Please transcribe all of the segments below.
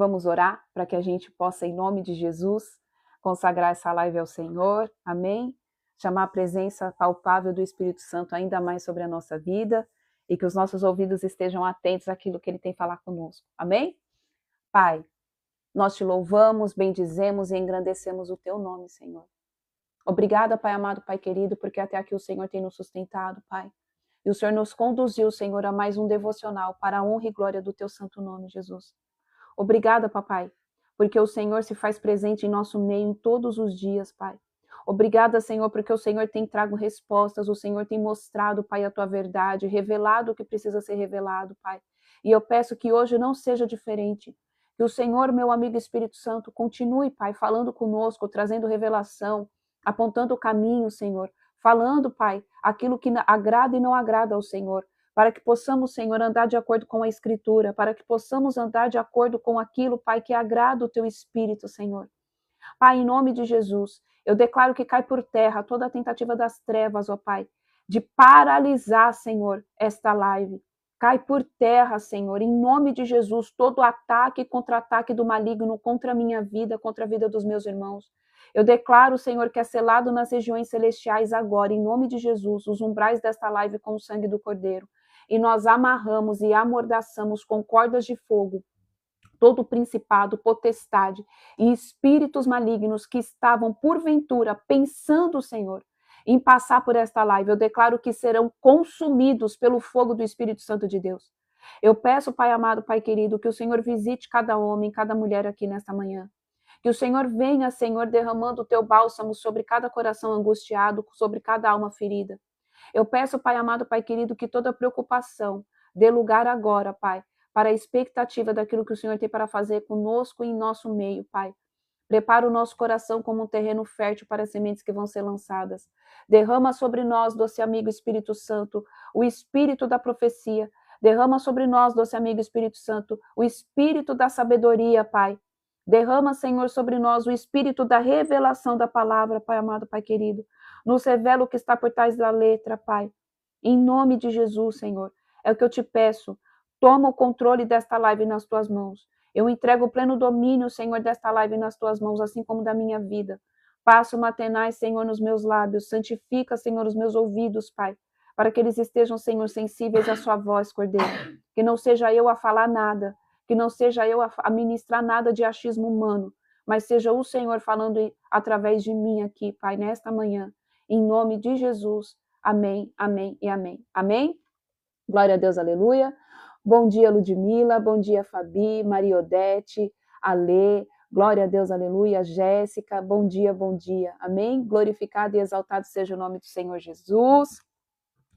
Vamos orar para que a gente possa, em nome de Jesus, consagrar essa live ao Senhor, amém? Chamar a presença palpável do Espírito Santo ainda mais sobre a nossa vida e que os nossos ouvidos estejam atentos àquilo que Ele tem a falar conosco, amém? Pai, nós te louvamos, bendizemos e engrandecemos o teu nome, Senhor. Obrigada, Pai amado, Pai querido, porque até aqui o Senhor tem nos sustentado, Pai. E o Senhor nos conduziu, Senhor, a mais um devocional para a honra e glória do teu santo nome, Jesus. Obrigada, papai, porque o Senhor se faz presente em nosso meio em todos os dias, Pai. Obrigada, Senhor, porque o Senhor tem trago respostas, o Senhor tem mostrado, Pai, a tua verdade, revelado o que precisa ser revelado, Pai. E eu peço que hoje não seja diferente. Que o Senhor, meu amigo Espírito Santo, continue, Pai, falando conosco, trazendo revelação, apontando o caminho, Senhor. Falando, Pai, aquilo que agrada e não agrada ao Senhor. Para que possamos, Senhor, andar de acordo com a Escritura, para que possamos andar de acordo com aquilo, Pai, que agrada o Teu Espírito, Senhor. Pai, em nome de Jesus, eu declaro que cai por terra toda a tentativa das trevas, ó Pai, de paralisar, Senhor, esta live. Cai por terra, Senhor, em nome de Jesus, todo ataque e contra-ataque do maligno contra a minha vida, contra a vida dos meus irmãos. Eu declaro, Senhor, que é selado nas regiões celestiais agora, em nome de Jesus, os umbrais desta live com o sangue do Cordeiro. E nós amarramos e amordaçamos com cordas de fogo todo principado, potestade e espíritos malignos que estavam, porventura, pensando, Senhor, em passar por esta live. Eu declaro que serão consumidos pelo fogo do Espírito Santo de Deus. Eu peço, Pai amado, Pai querido, que o Senhor visite cada homem, cada mulher aqui nesta manhã. Que o Senhor venha, Senhor, derramando o teu bálsamo sobre cada coração angustiado, sobre cada alma ferida. Eu peço, Pai amado, Pai querido, que toda preocupação dê lugar agora, Pai, para a expectativa daquilo que o Senhor tem para fazer conosco e em nosso meio, Pai. Prepara o nosso coração como um terreno fértil para as sementes que vão ser lançadas. Derrama sobre nós, doce amigo Espírito Santo, o espírito da profecia. Derrama sobre nós, doce amigo Espírito Santo, o espírito da sabedoria, Pai. Derrama, Senhor, sobre nós o espírito da revelação da palavra, Pai amado, Pai querido. Nos revela o que está por trás da letra, Pai. Em nome de Jesus, Senhor, é o que eu te peço. Toma o controle desta live nas tuas mãos. Eu entrego o pleno domínio, Senhor, desta live nas tuas mãos, assim como da minha vida. Passa uma tenaz, Senhor, nos meus lábios. Santifica, Senhor, os meus ouvidos, Pai, para que eles estejam, Senhor, sensíveis à sua voz, Cordeiro. Que não seja eu a falar nada, que não seja eu a ministrar nada de achismo humano, mas seja o Senhor falando através de mim aqui, Pai, nesta manhã. Em nome de Jesus. Amém, amém e amém. Amém? Glória a Deus, aleluia. Bom dia, Ludmila. Bom dia, Fabi, Maria Odete, Alê. Glória a Deus, aleluia. Jéssica, bom dia, bom dia. Amém? Glorificado e exaltado seja o nome do Senhor Jesus.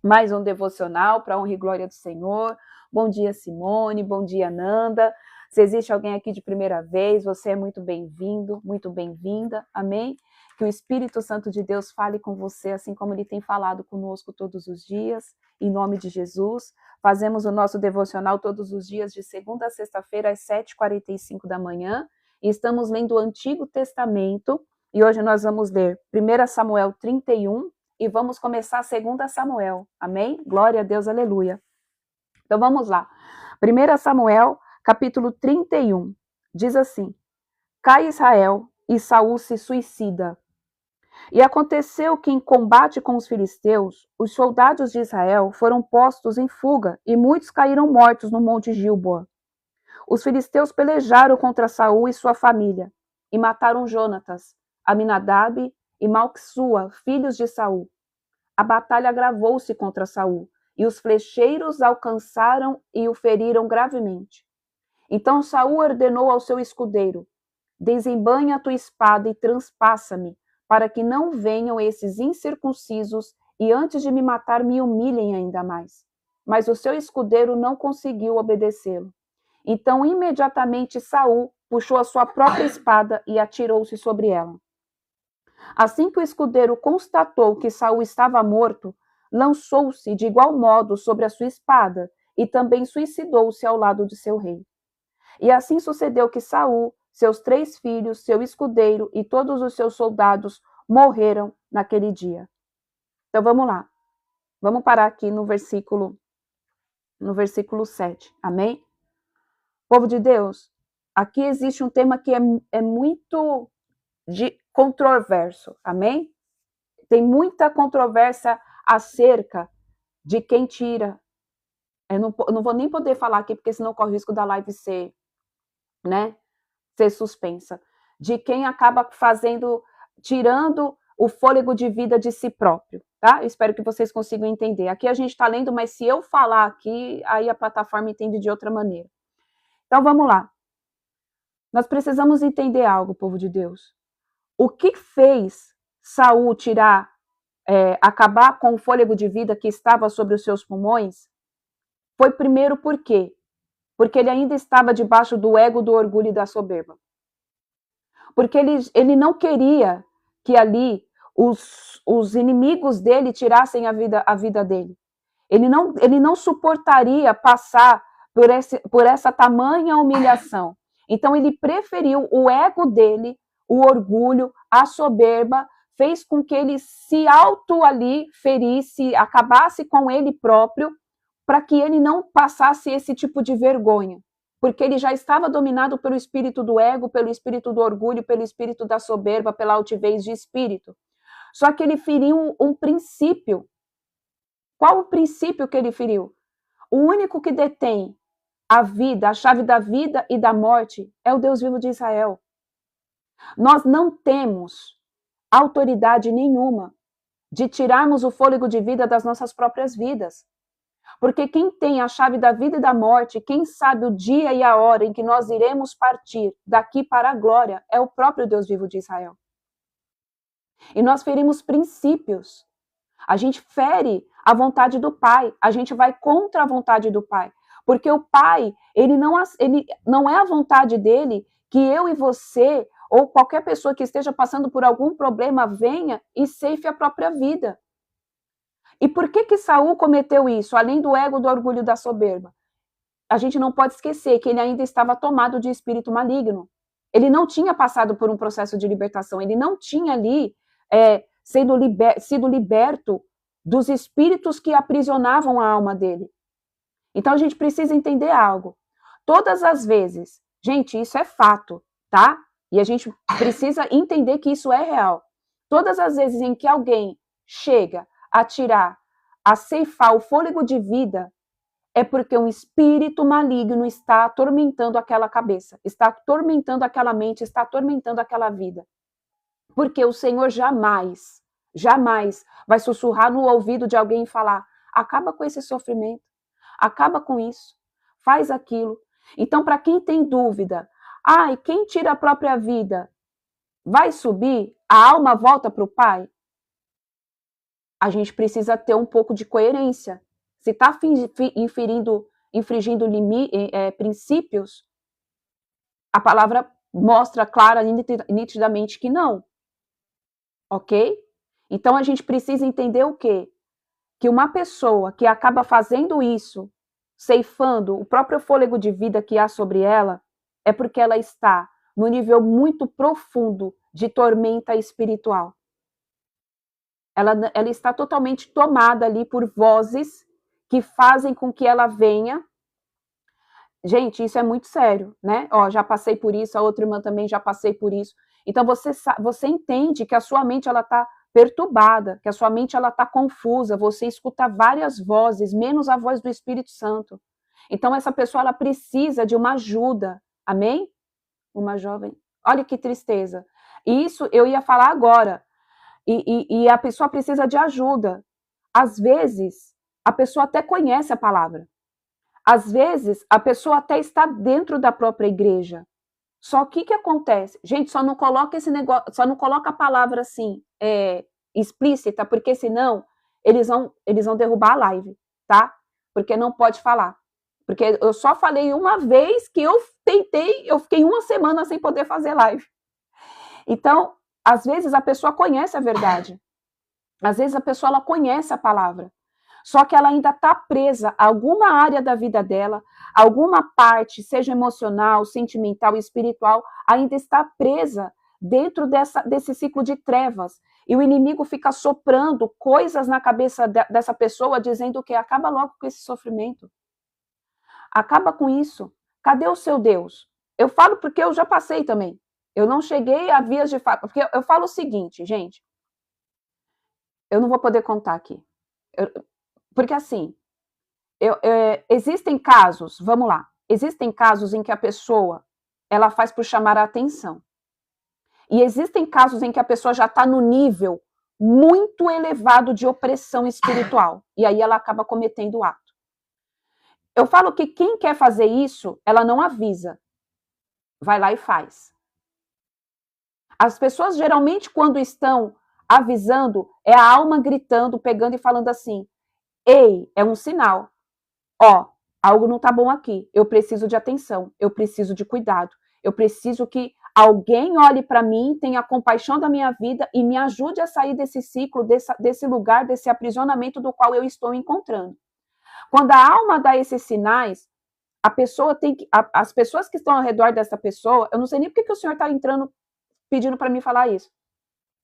Mais um devocional para a honra e glória do Senhor. Bom dia, Simone. Bom dia, Nanda. Se existe alguém aqui de primeira vez, você é muito bem-vindo, muito bem-vinda. Amém? Que o Espírito Santo de Deus fale com você, assim como ele tem falado conosco todos os dias, em nome de Jesus. Fazemos o nosso devocional todos os dias, de segunda a sexta-feira, às 7h45 da manhã. E estamos lendo o Antigo Testamento. E hoje nós vamos ler 1 Samuel 31 e vamos começar 2 Samuel. Amém? Glória a Deus, aleluia. Então vamos lá. 1 Samuel, capítulo 31. Diz assim: Cai Israel e Saul se suicida. E aconteceu que, em combate com os filisteus, os soldados de Israel foram postos em fuga, e muitos caíram mortos no monte Gilboa. Os filisteus pelejaram contra Saul e sua família, e mataram Jonatas, Aminadab e Malquissua, filhos de Saul. A batalha agravou-se contra Saul, e os flecheiros alcançaram e o feriram gravemente. Então Saul ordenou ao seu escudeiro: Desembanha a tua espada e transpassa-me, para que não venham esses incircuncisos e antes de me matar me humilhem ainda mais. Mas o seu escudeiro não conseguiu obedecê-lo. Então imediatamente Saul puxou a sua própria espada e atirou-se sobre ela. Assim que o escudeiro constatou que Saul estava morto, lançou-se de igual modo sobre a sua espada e também suicidou-se ao lado de seu rei. E assim sucedeu que Saul, seus 3 filhos, seu escudeiro e todos os seus soldados morreram naquele dia. Então vamos lá. Vamos parar aqui no versículo 7. Amém? Povo de Deus, aqui existe um tema que é muito controverso, amém? Tem muita controvérsia acerca de quem tira. Eu não vou nem poder falar aqui, porque senão corre o risco da live ser, né, ser suspensa. De quem acaba tirando o fôlego de vida de si próprio, tá? Eu espero que vocês consigam entender. Aqui a gente está lendo, mas se eu falar aqui, aí a plataforma entende de outra maneira. Então vamos lá. Nós precisamos entender algo, povo de Deus. O que fez Saul acabar com o fôlego de vida que estava sobre os seus pulmões? Foi primeiro por quê? Porque ele ainda estava debaixo do ego, do orgulho e da soberba. Porque ele não queria que ali os inimigos dele tirassem a vida dele. Ele não suportaria passar por essa tamanha humilhação. Então ele preferiu o ego dele, o orgulho, a soberba, fez com que ele se ali ferisse, acabasse com ele próprio, para que ele não passasse esse tipo de vergonha. Porque ele já estava dominado pelo espírito do ego, pelo espírito do orgulho, pelo espírito da soberba, pela altivez de espírito. Só que ele feriu um princípio. Qual o princípio que ele feriu? O único que detém a vida, a chave da vida e da morte, é o Deus vivo de Israel. Nós não temos autoridade nenhuma de tirarmos o fôlego de vida das nossas próprias vidas. Porque quem tem a chave da vida e da morte, quem sabe o dia e a hora em que nós iremos partir daqui para a glória, é o próprio Deus vivo de Israel. E nós ferimos princípios. A gente fere a vontade do Pai, a gente vai contra a vontade do Pai. Porque o Pai, ele não é a vontade dele que eu e você, ou qualquer pessoa que esteja passando por algum problema, venha e ceife a própria vida. E por que Saul cometeu isso, além do ego, do orgulho e da soberba? A gente não pode esquecer que ele ainda estava tomado de espírito maligno. Ele não tinha passado por um processo de libertação, ele não tinha ali sido liberto dos espíritos que aprisionavam a alma dele. Então a gente precisa entender algo. Todas as vezes, gente, isso é fato, tá? E a gente precisa entender que isso é real. Todas as vezes em que alguém chega a ceifar o fôlego de vida, é porque um espírito maligno está atormentando aquela cabeça, está atormentando aquela mente, está atormentando aquela vida. Porque o Senhor jamais vai sussurrar no ouvido de alguém e falar: acaba com esse sofrimento, acaba com isso, faz aquilo. Então, para quem tem dúvida, quem tira a própria vida vai subir, a alma volta para o Pai? A gente precisa ter um pouco de coerência. Se está infringindo princípios, a palavra mostra clara e nitidamente que não. Ok? Então a gente precisa entender o quê? Que uma pessoa que acaba fazendo isso, ceifando o próprio fôlego de vida que há sobre ela, é porque ela está no nível muito profundo de tormenta espiritual. Ela está totalmente tomada ali por vozes que fazem com que ela venha. Gente, isso é muito sério, né? Já passei por isso, a outra irmã também já passei por isso. Então você entende que a sua mente ela está perturbada, que a sua mente ela está confusa, você escuta várias vozes, menos a voz do Espírito Santo. Então essa pessoa ela precisa de uma ajuda, amém? Uma jovem, olha que tristeza. E isso eu ia falar agora. E a pessoa precisa de ajuda. Às vezes, a pessoa até conhece a palavra. Às vezes, a pessoa até está dentro da própria igreja. Só que acontece? Gente, só não coloca esse negócio, só não coloca a palavra assim, explícita, porque senão eles vão derrubar a live, tá? Porque não pode falar. Porque eu só falei uma vez que eu fiquei uma semana sem poder fazer live. Então, às vezes a pessoa conhece a verdade. Às vezes a pessoa ela conhece a palavra. Só que ela ainda está presa a alguma área da vida dela, alguma parte, seja emocional, sentimental, espiritual, ainda está presa dentro desse ciclo de trevas. E o inimigo fica soprando coisas na cabeça dessa pessoa, dizendo que acaba logo com esse sofrimento. Acaba com isso. Cadê o seu Deus? Eu falo porque eu já passei também. Eu não cheguei a vias de fato. Porque eu falo o seguinte, gente. Eu não vou poder contar aqui. Porque assim, existem casos, vamos lá. Existem casos em que a pessoa ela faz por chamar a atenção. E existem casos em que a pessoa já está no nível muito elevado de opressão espiritual. E aí ela acaba cometendo o ato. Eu falo que quem quer fazer isso, ela não avisa. Vai lá e faz. As pessoas geralmente, quando estão avisando, é a alma gritando, pegando e falando assim: ei, é um sinal. Ó, algo não tá bom aqui. Eu preciso de atenção, eu preciso de cuidado. Eu preciso que alguém olhe para mim, tenha compaixão da minha vida e me ajude a sair desse ciclo, desse lugar, desse aprisionamento do qual eu estou encontrando. Quando a alma dá esses sinais, a pessoa tem que. As pessoas que estão ao redor dessa pessoa, eu não sei nem por que o senhor está entrando pedindo para mim falar isso.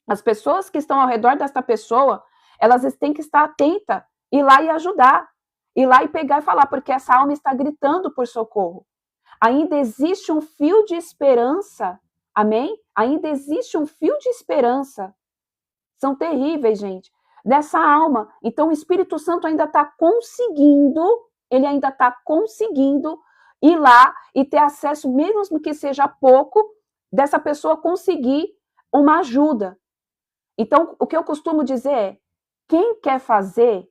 As pessoas que estão ao redor desta pessoa, elas têm que estar atentas, ir lá e ajudar, ir lá e pegar e falar, porque essa alma está gritando por socorro. Ainda existe um fio de esperança, amém? Ainda existe um fio de esperança. São terríveis, gente, dessa alma. Então o Espírito Santo ainda está conseguindo, ele ainda está conseguindo ir lá e ter acesso, mesmo que seja pouco, dessa pessoa conseguir uma ajuda. Então, o que eu costumo dizer é, quem quer fazer,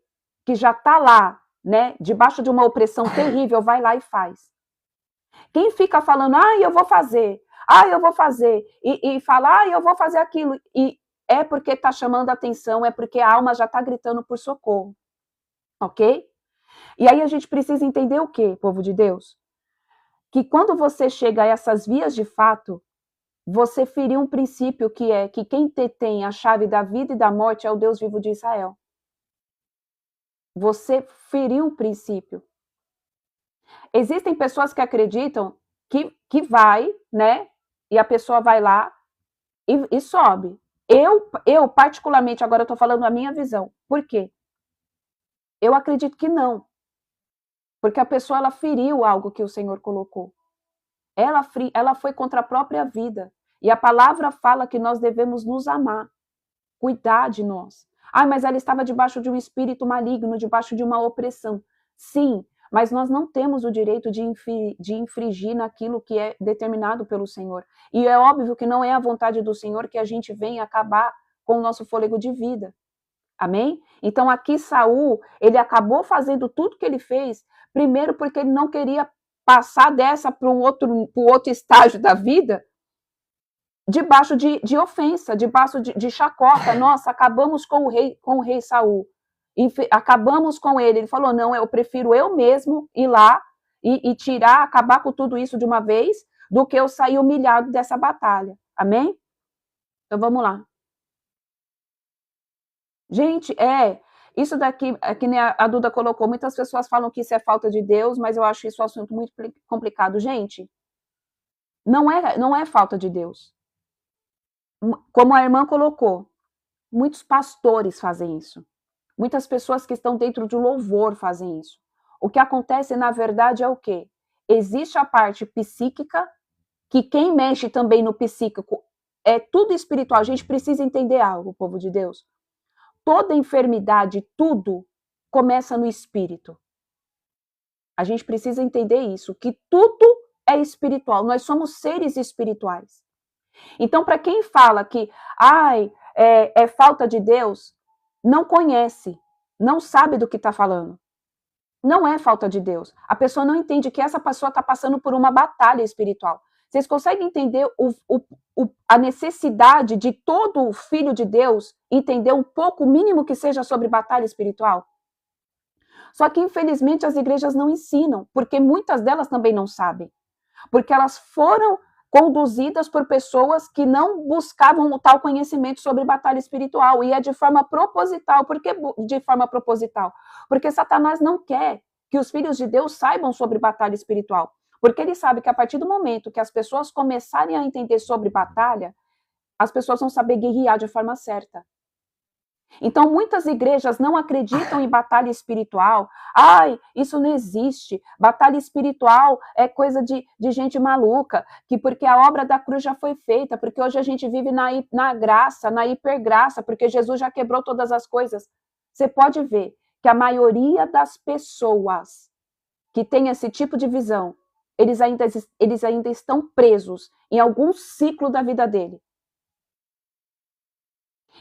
que já está lá, né, debaixo de uma opressão terrível, vai lá e faz. Quem fica falando, eu vou fazer, eu vou fazer, e fala, eu vou fazer aquilo, e é porque está chamando a atenção, é porque a alma já está gritando por socorro, ok? E aí a gente precisa entender o quê, povo de Deus? Que quando você chega a essas vias de fato, você feriu um princípio que é que quem detém a chave da vida e da morte é o Deus vivo de Israel. Você feriu um princípio. Existem pessoas que acreditam que vai, né? E a pessoa vai lá e sobe. Eu, particularmente, agora eu estou falando a minha visão. Por quê? Eu acredito que não. Porque a pessoa, ela feriu algo que o Senhor colocou. Ela foi contra a própria vida. E a palavra fala que nós devemos nos amar, cuidar de nós. Mas ela estava debaixo de um espírito maligno, debaixo de uma opressão. Sim, mas nós não temos o direito de infringir naquilo que é determinado pelo Senhor. E é óbvio que não é a vontade do Senhor que a gente venha acabar com o nosso fôlego de vida. Amém? Então aqui Saul, ele acabou fazendo tudo que ele fez, primeiro porque ele não queria passar dessa para um outro estágio da vida, debaixo de ofensa, debaixo de chacota. Nossa, acabamos com o rei Saul. Acabamos com ele. Ele falou, não, eu prefiro eu mesmo ir lá e tirar, acabar com tudo isso de uma vez, do que eu sair humilhado dessa batalha. Amém? Então vamos lá. Gente, isso daqui, que nem a Duda colocou, muitas pessoas falam que isso é falta de Deus, mas eu acho isso um assunto muito complicado. Gente, não é falta de Deus. Como a irmã colocou, muitos pastores fazem isso. Muitas pessoas que estão dentro de louvor fazem isso. O que acontece, na verdade, é o quê? Existe a parte psíquica, que quem mexe também no psíquico é tudo espiritual. A gente precisa entender algo, povo de Deus. Toda enfermidade, tudo começa no espírito. A gente precisa entender isso, que tudo é espiritual. Nós somos seres espirituais. Então, para quem fala que é falta de Deus, não conhece, não sabe do que está falando. Não é falta de Deus. A pessoa não entende que essa pessoa está passando por uma batalha espiritual. Vocês conseguem entender a necessidade de todo filho de Deus entender um pouco, o mínimo que seja, sobre batalha espiritual? Só que, infelizmente, as igrejas não ensinam, porque muitas delas também não sabem. Porque elas foram conduzidas por pessoas que não buscavam o tal conhecimento sobre batalha espiritual, e é de forma proposital. Por que de forma proposital? Porque Satanás não quer que os filhos de Deus saibam sobre batalha espiritual, porque ele sabe que a partir do momento que as pessoas começarem a entender sobre batalha, as pessoas vão saber guerrear de forma certa. Então, muitas igrejas não acreditam em batalha espiritual. Ai, isso não existe. Batalha espiritual é coisa de gente maluca, que porque a obra da cruz já foi feita, porque hoje a gente vive na graça, na hipergraça, porque Jesus já quebrou todas as coisas. Você pode ver que a maioria das pessoas que tem esse tipo de visão, eles ainda estão presos em algum ciclo da vida dele.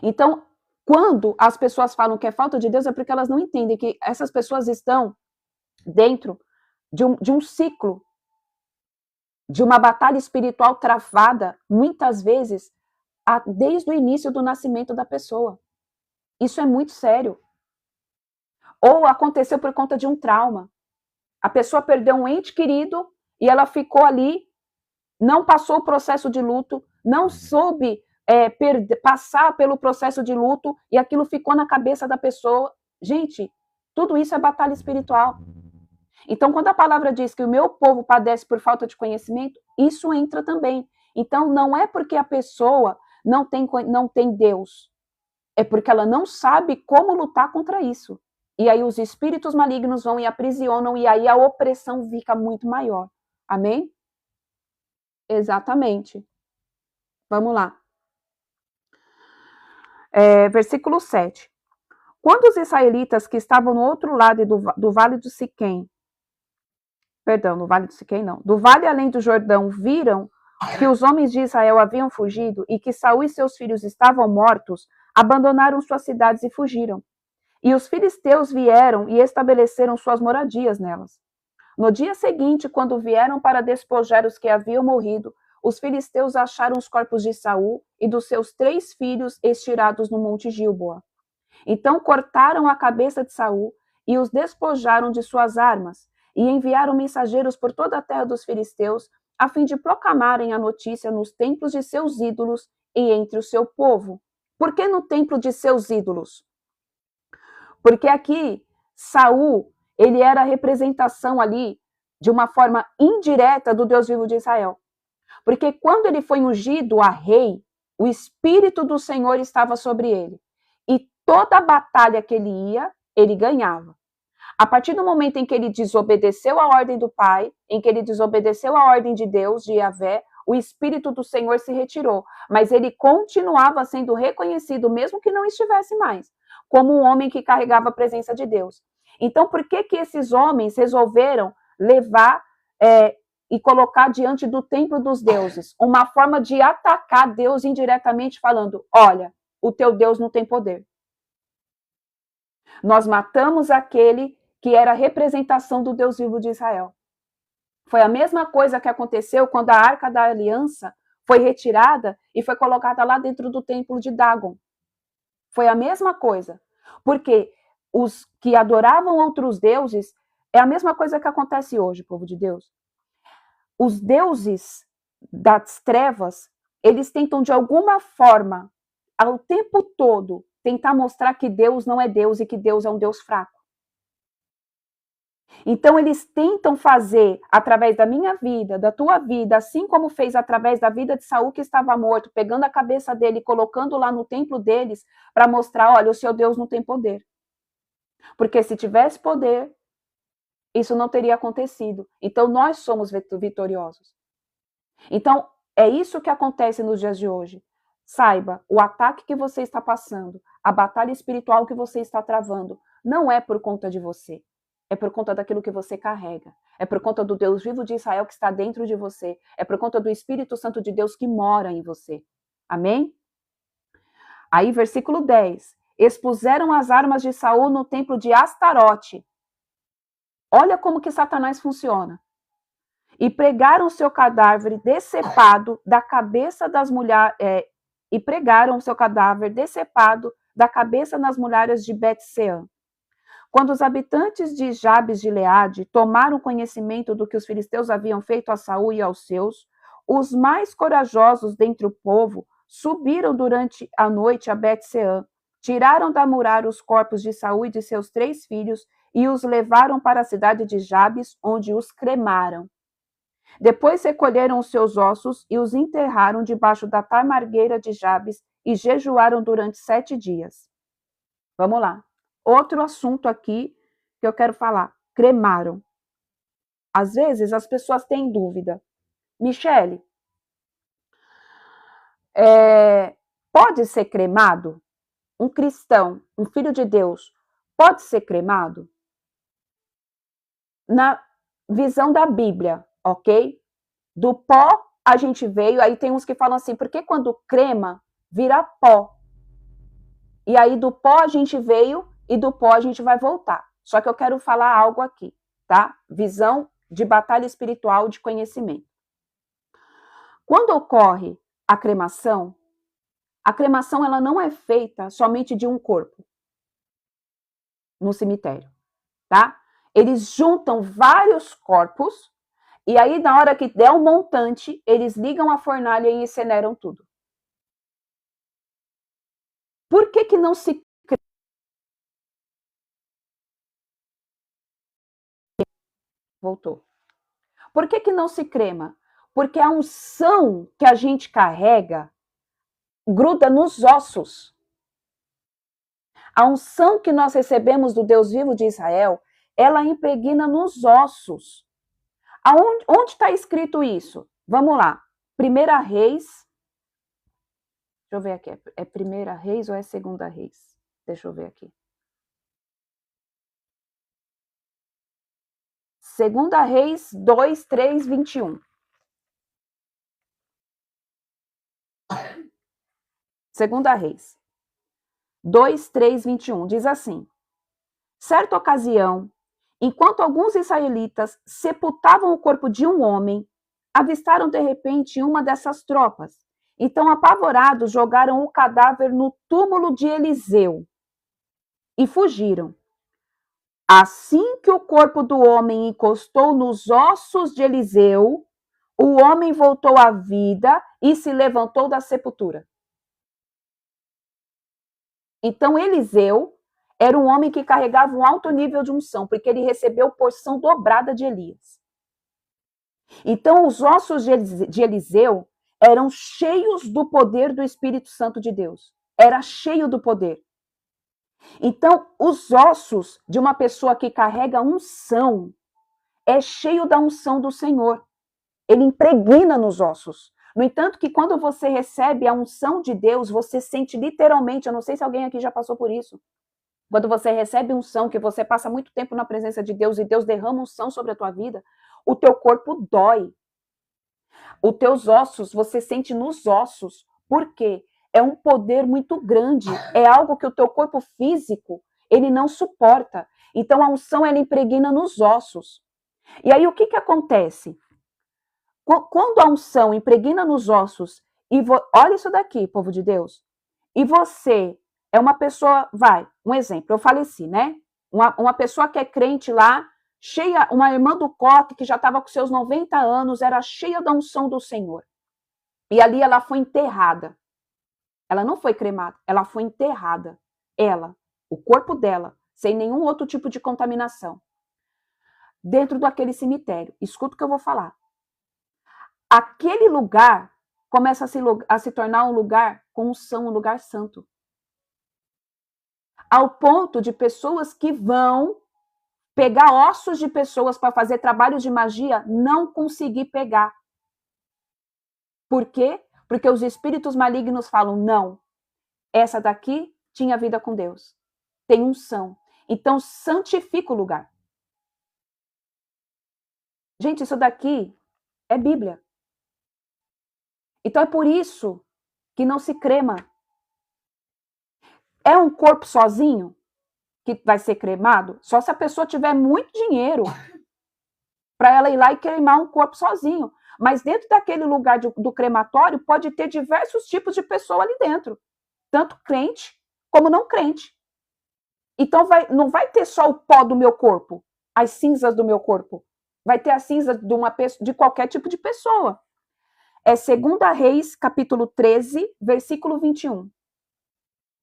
Então, quando as pessoas falam que é falta de Deus, é porque elas não entendem que essas pessoas estão dentro de um ciclo, de uma batalha espiritual travada, muitas vezes, desde o início do nascimento da pessoa. Isso é muito sério. Ou aconteceu por conta de um trauma. A pessoa perdeu um ente querido e ela ficou ali, não passou o processo de luto, não soube passar pelo processo de luto e aquilo ficou na cabeça da pessoa. Gente, tudo isso é batalha espiritual. Então, quando a palavra diz que o meu povo padece por falta de conhecimento, isso entra também. Então, não é porque a pessoa não tem Deus, é porque ela não sabe como lutar contra isso. E aí os espíritos malignos vão e aprisionam, e aí a opressão fica muito maior. Amém? Exatamente. Vamos lá. Versículo 7. Quando os israelitas que estavam no outro lado do vale do Siquém, perdão, no vale do Siquém não, do vale além do Jordão, viram que os homens de Israel haviam fugido e que Saul e seus filhos estavam mortos, abandonaram suas cidades e fugiram. E os filisteus vieram e estabeleceram suas moradias nelas. No dia seguinte, quando vieram para despojar os que haviam morrido, os filisteus acharam os corpos de Saul e dos seus 3 filhos estirados no monte Gilboa. Então cortaram a cabeça de Saul e os despojaram de suas armas, e enviaram mensageiros por toda a terra dos filisteus, a fim de proclamarem a notícia nos templos de seus ídolos e entre o seu povo. Por que no templo de seus ídolos? Porque aqui Saul, ele era a representação ali de uma forma indireta do Deus vivo de Israel. Porque quando ele foi ungido a rei, o Espírito do Senhor estava sobre ele. E toda a batalha que ele ia, ele ganhava. A partir do momento em que ele desobedeceu a ordem do Pai, em que ele desobedeceu a ordem de Deus, de Yahvé, o Espírito do Senhor se retirou. Mas ele continuava sendo reconhecido, mesmo que não estivesse mais, como um homem que carregava a presença de Deus. Então, por que esses homens resolveram levar e colocar diante do templo dos deuses uma forma de atacar Deus indiretamente, falando: olha, o teu Deus não tem poder. Nós matamos aquele que era a representação do Deus vivo de Israel. Foi a mesma coisa que aconteceu quando a Arca da Aliança foi retirada e foi colocada lá dentro do templo de Dagon. Foi a mesma coisa. Porque os que adoravam outros deuses, é a mesma coisa que acontece hoje, povo de Deus. Os deuses das trevas, eles tentam de alguma forma, ao tempo todo, tentar mostrar que Deus não é Deus e que Deus é um Deus fraco. Então eles tentam fazer através da minha vida, da tua vida, assim como fez através da vida de Saul que estava morto, pegando a cabeça dele e colocando lá no templo deles para mostrar, olha, o seu Deus não tem poder. Porque se tivesse poder, isso não teria acontecido. Então nós somos vitoriosos. Então é isso que acontece nos dias de hoje. Saiba, o ataque que você está passando, a batalha espiritual que você está travando, não é por conta de você. É por conta daquilo que você carrega. É por conta do Deus vivo de Israel que está dentro de você. É por conta do Espírito Santo de Deus que mora em você. Amém? Aí, versículo 10. Expuseram as armas de Saul no templo de Astarote. Olha como que Satanás funciona. E pregaram seu cadáver decepado da cabeça das mulheres. E pregaram seu cadáver decepado da cabeça nas muralhas de Bet-Sean. Quando os habitantes de Jabes de Gileade tomaram conhecimento do que os filisteus haviam feito a Saul e aos seus, os mais corajosos dentre o povo subiram durante a noite a Bet-Sean, tiraram da muralha os corpos de Saul e de seus 3 filhos e os levaram para a cidade de Jabes, onde os cremaram. Depois recolheram os seus ossos e os enterraram debaixo da tamargueira de Jabes e jejuaram durante 7 dias. Vamos lá. Outro assunto aqui que eu quero falar. Cremaram. Às vezes as pessoas têm dúvida. Michele, pode ser cremado? Um cristão, um filho de Deus, pode ser cremado? Na visão da Bíblia, ok? Do pó a gente veio, aí tem uns que falam assim, porque quando crema, vira pó. E aí do pó a gente veio e do pó a gente vai voltar. Só que eu quero falar algo aqui, tá? Visão de batalha espiritual de conhecimento. Quando ocorre a cremação ela não é feita somente de um corpo no cemitério, tá? Eles juntam vários corpos e aí na hora que der o montante, eles ligam a fornalha e incineram tudo. Por que não se voltou? Por que não se crema? Porque a unção que a gente carrega gruda nos ossos. A unção que nós recebemos do Deus vivo de Israel, ela impregna nos ossos. Onde está escrito isso? Vamos lá. 1 Reis. Deixa eu ver aqui. É 1 Reis ou é 2 Reis? Deixa eu ver aqui. 2 Reis 2, 3, 21. 2 Reis 2, 3, 21. Diz assim: certa ocasião, enquanto alguns israelitas sepultavam o corpo de um homem, avistaram de repente uma dessas tropas. Então, apavorados, jogaram o cadáver no túmulo de Eliseu e fugiram. Assim que o corpo do homem encostou nos ossos de Eliseu, o homem voltou à vida e se levantou da sepultura. Então, Eliseu era um homem que carregava um alto nível de unção, porque ele recebeu porção dobrada de Elias. Então, os ossos de Eliseu eram cheios do poder do Espírito Santo de Deus. Era cheio do poder. Então, os ossos de uma pessoa que carrega unção é cheio da unção do Senhor. Ele impregna nos ossos. No entanto, que quando você recebe a unção de Deus, você sente literalmente, eu não sei se alguém aqui já passou por isso, quando você recebe unção, que você passa muito tempo na presença de Deus e Deus derrama unção sobre a tua vida, o teu corpo dói. Os teus ossos, você sente nos ossos. Por quê? É um poder muito grande. É algo que o teu corpo físico, ele não suporta. Então, a unção, ela impregna nos ossos. E aí, o que acontece? Quando a unção impregna nos ossos, olha isso daqui, povo de Deus, e você é uma pessoa, um exemplo, eu faleci, né? Uma pessoa que é crente lá, cheia, uma irmã do coque que já estava com seus 90 anos, era cheia da unção do Senhor. E ali ela foi enterrada. Ela não foi cremada, ela foi enterrada. Ela, o corpo dela, sem nenhum outro tipo de contaminação. Dentro daquele cemitério. Escuta o que eu vou falar. Aquele lugar começa a se tornar um lugar com unção, um lugar santo. Ao ponto de pessoas que vão pegar ossos de pessoas para fazer trabalhos de magia, não conseguir pegar. Por quê? Porque os espíritos malignos falam, não, essa daqui tinha vida com Deus. Tem unção. Então, santifica o lugar. Gente, isso daqui é Bíblia. Então, é por isso que não se crema. É um corpo sozinho que vai ser cremado? Só se a pessoa tiver muito dinheiro para ela ir lá e cremar um corpo sozinho. Mas dentro daquele lugar do crematório pode ter diversos tipos de pessoa ali dentro. Tanto crente como não crente. Então não vai ter só o pó do meu corpo, as cinzas do meu corpo. Vai ter a cinza de qualquer tipo de pessoa. É 2 Reis, capítulo 13, versículo 21.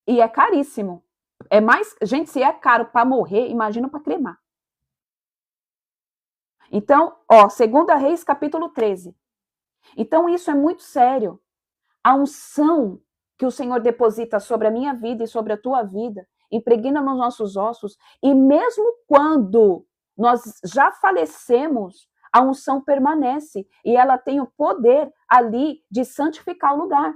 E é caríssimo. É mais, gente, se é caro para morrer, imagina para cremar. Então, 2 Reis, capítulo 13. Então, isso é muito sério. A unção que o Senhor deposita sobre a minha vida e sobre a tua vida, impregna nos nossos ossos, e mesmo quando nós já falecemos, a unção permanece e ela tem o poder ali de santificar o lugar.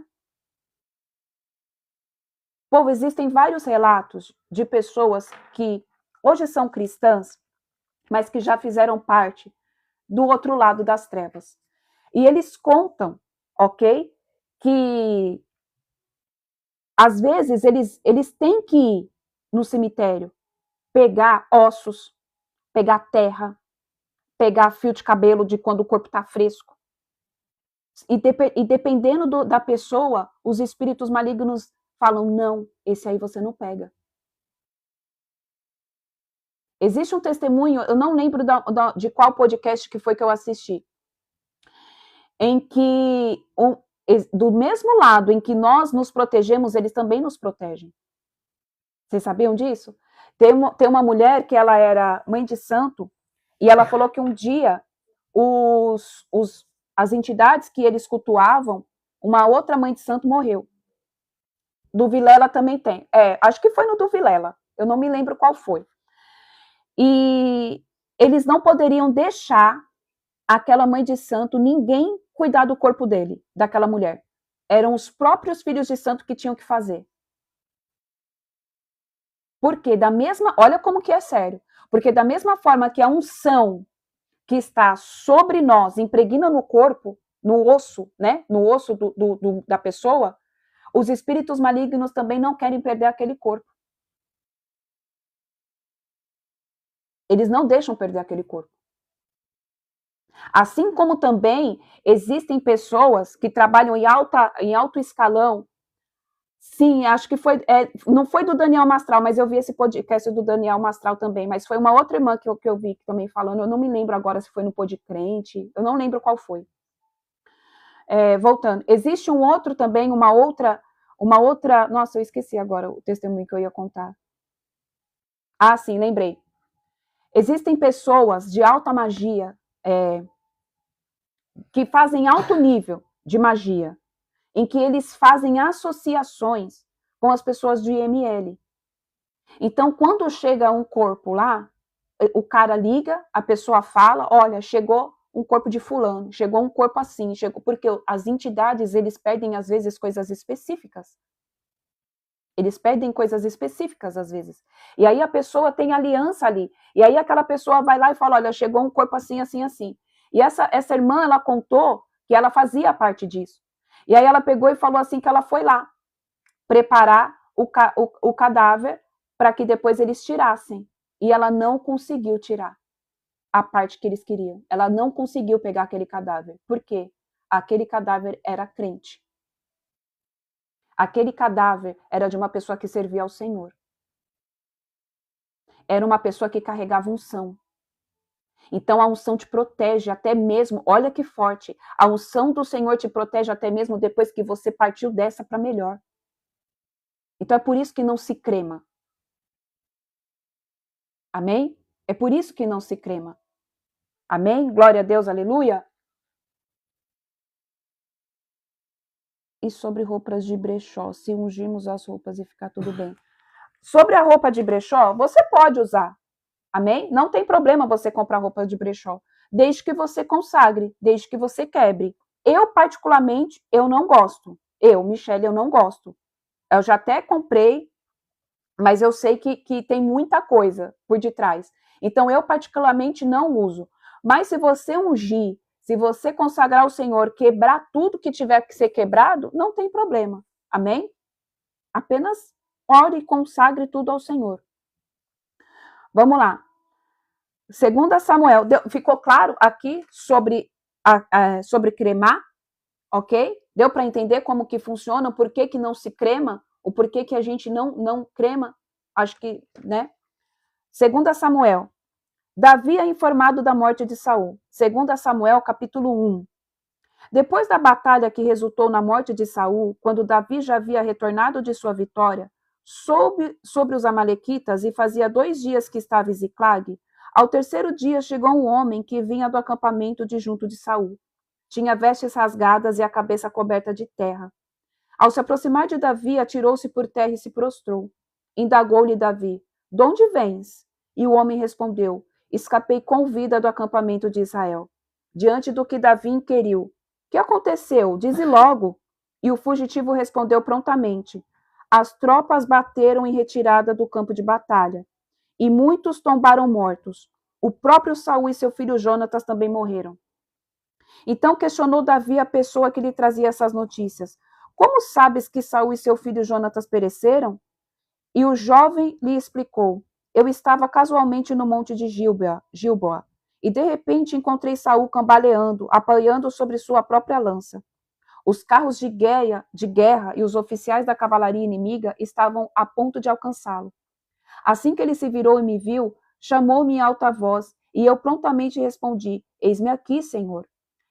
Povo, existem vários relatos de pessoas que hoje são cristãs, mas que já fizeram parte do outro lado das trevas. E eles contam, ok? Que às vezes eles têm que ir no cemitério, pegar ossos, pegar terra, pegar fio de cabelo de quando o corpo está fresco. E dependendo da pessoa, os espíritos malignos falam, não, esse aí você não pega. Existe um testemunho, eu não lembro de qual podcast que foi que eu assisti, em que do mesmo lado em que nós nos protegemos, eles também nos protegem. Vocês sabiam disso? Tem uma mulher que ela era mãe de santo, e ela falou que um dia as entidades que eles cultuavam, uma outra mãe de santo morreu. Do Vilela também tem. Acho que foi no do Vilela. Eu não me lembro qual foi. E eles não poderiam deixar aquela mãe de santo, ninguém cuidar do corpo dele, daquela mulher. Eram os próprios filhos de santo que tinham que fazer. Porque olha como que é sério. Porque da mesma forma que a unção que está sobre nós impregna no corpo, no osso, né? No osso da pessoa, os espíritos malignos também não querem perder aquele corpo. Eles não deixam perder aquele corpo. Assim como também existem pessoas que trabalham em alto escalão. Sim, acho que foi, não foi do Daniel Mastral, mas eu vi esse podcast do Daniel Mastral também, mas foi uma outra irmã que eu vi também falando, eu não me lembro agora se foi no Podcrente, eu não lembro qual foi. Voltando, existe um outro também, uma outra, nossa, eu esqueci agora o testemunho que eu ia contar. Ah, sim, lembrei. Existem pessoas de alta magia, que fazem alto nível de magia, em que eles fazem associações com as pessoas de IML. Então, quando chega um corpo lá, o cara liga, a pessoa fala, olha, chegou um corpo de fulano, chegou um corpo assim, chegou, porque as entidades, eles pedem, às vezes, coisas específicas. Eles pedem coisas específicas, às vezes. E aí a pessoa tem aliança ali. E aí aquela pessoa vai lá e fala, olha, chegou um corpo assim, assim, assim. E essa irmã, ela contou que ela fazia parte disso. E aí ela pegou e falou assim que ela foi lá preparar o cadáver para que depois eles tirassem. E ela não conseguiu tirar a parte que eles queriam. Ela não conseguiu pegar aquele cadáver. Por quê? Aquele cadáver era crente. Aquele cadáver era de uma pessoa que servia ao Senhor. Era uma pessoa que carregava unção. Então a unção te protege até mesmo, olha que forte, a unção do Senhor te protege até mesmo depois que você partiu dessa para melhor. Então é por isso que não se crema. Amém? É por isso que não se crema. Amém? Glória a Deus, aleluia. E sobre roupas de brechó, se ungirmos as roupas e ficar tudo bem. Sobre a roupa de brechó, você pode usar. Amém? Não tem problema você comprar roupa de brechó, desde que você consagre, desde que você quebre. Eu, particularmente, eu não gosto. Michele, eu não gosto. Eu já até comprei, mas eu sei que tem muita coisa por detrás. Então, eu, particularmente, não uso. Mas se você ungir, se você consagrar ao Senhor, quebrar tudo que tiver que ser quebrado, não tem problema. Amém? Apenas ore e consagre tudo ao Senhor. Vamos lá. 2 Samuel, ficou claro aqui sobre cremar, ok? Deu para entender como que funciona, por que não se crema, o porquê que a gente não crema, acho que, né? 2 Samuel, Davi é informado da morte de Saul. 2 Samuel, capítulo 1. Depois da batalha que resultou na morte de Saul, quando Davi já havia retornado de sua vitória sobre os amalequitas e fazia 2 dias que estava em Ziclag, ao terceiro dia chegou um homem que vinha do acampamento de junto de Saul. Tinha vestes rasgadas e a cabeça coberta de terra. Ao se aproximar de Davi, atirou-se por terra e se prostrou. Indagou-lhe Davi: de onde vens? E o homem respondeu: escapei com vida do acampamento de Israel. Diante do que Davi inquiriu: que aconteceu? Dize logo. E o fugitivo respondeu prontamente: as tropas bateram em retirada do campo de batalha, e muitos tombaram mortos. O próprio Saul e seu filho Jonatas também morreram. Então questionou Davi a pessoa que lhe trazia essas notícias: como sabes que Saul e seu filho Jonatas pereceram? E o jovem lhe explicou: eu estava casualmente no monte de Gilboa, e de repente encontrei Saul cambaleando, apanhando sobre sua própria lança. Os carros de guerra e os oficiais da cavalaria inimiga estavam a ponto de alcançá-lo. Assim que ele se virou e me viu, chamou-me em alta voz, e eu prontamente respondi: eis-me aqui, Senhor.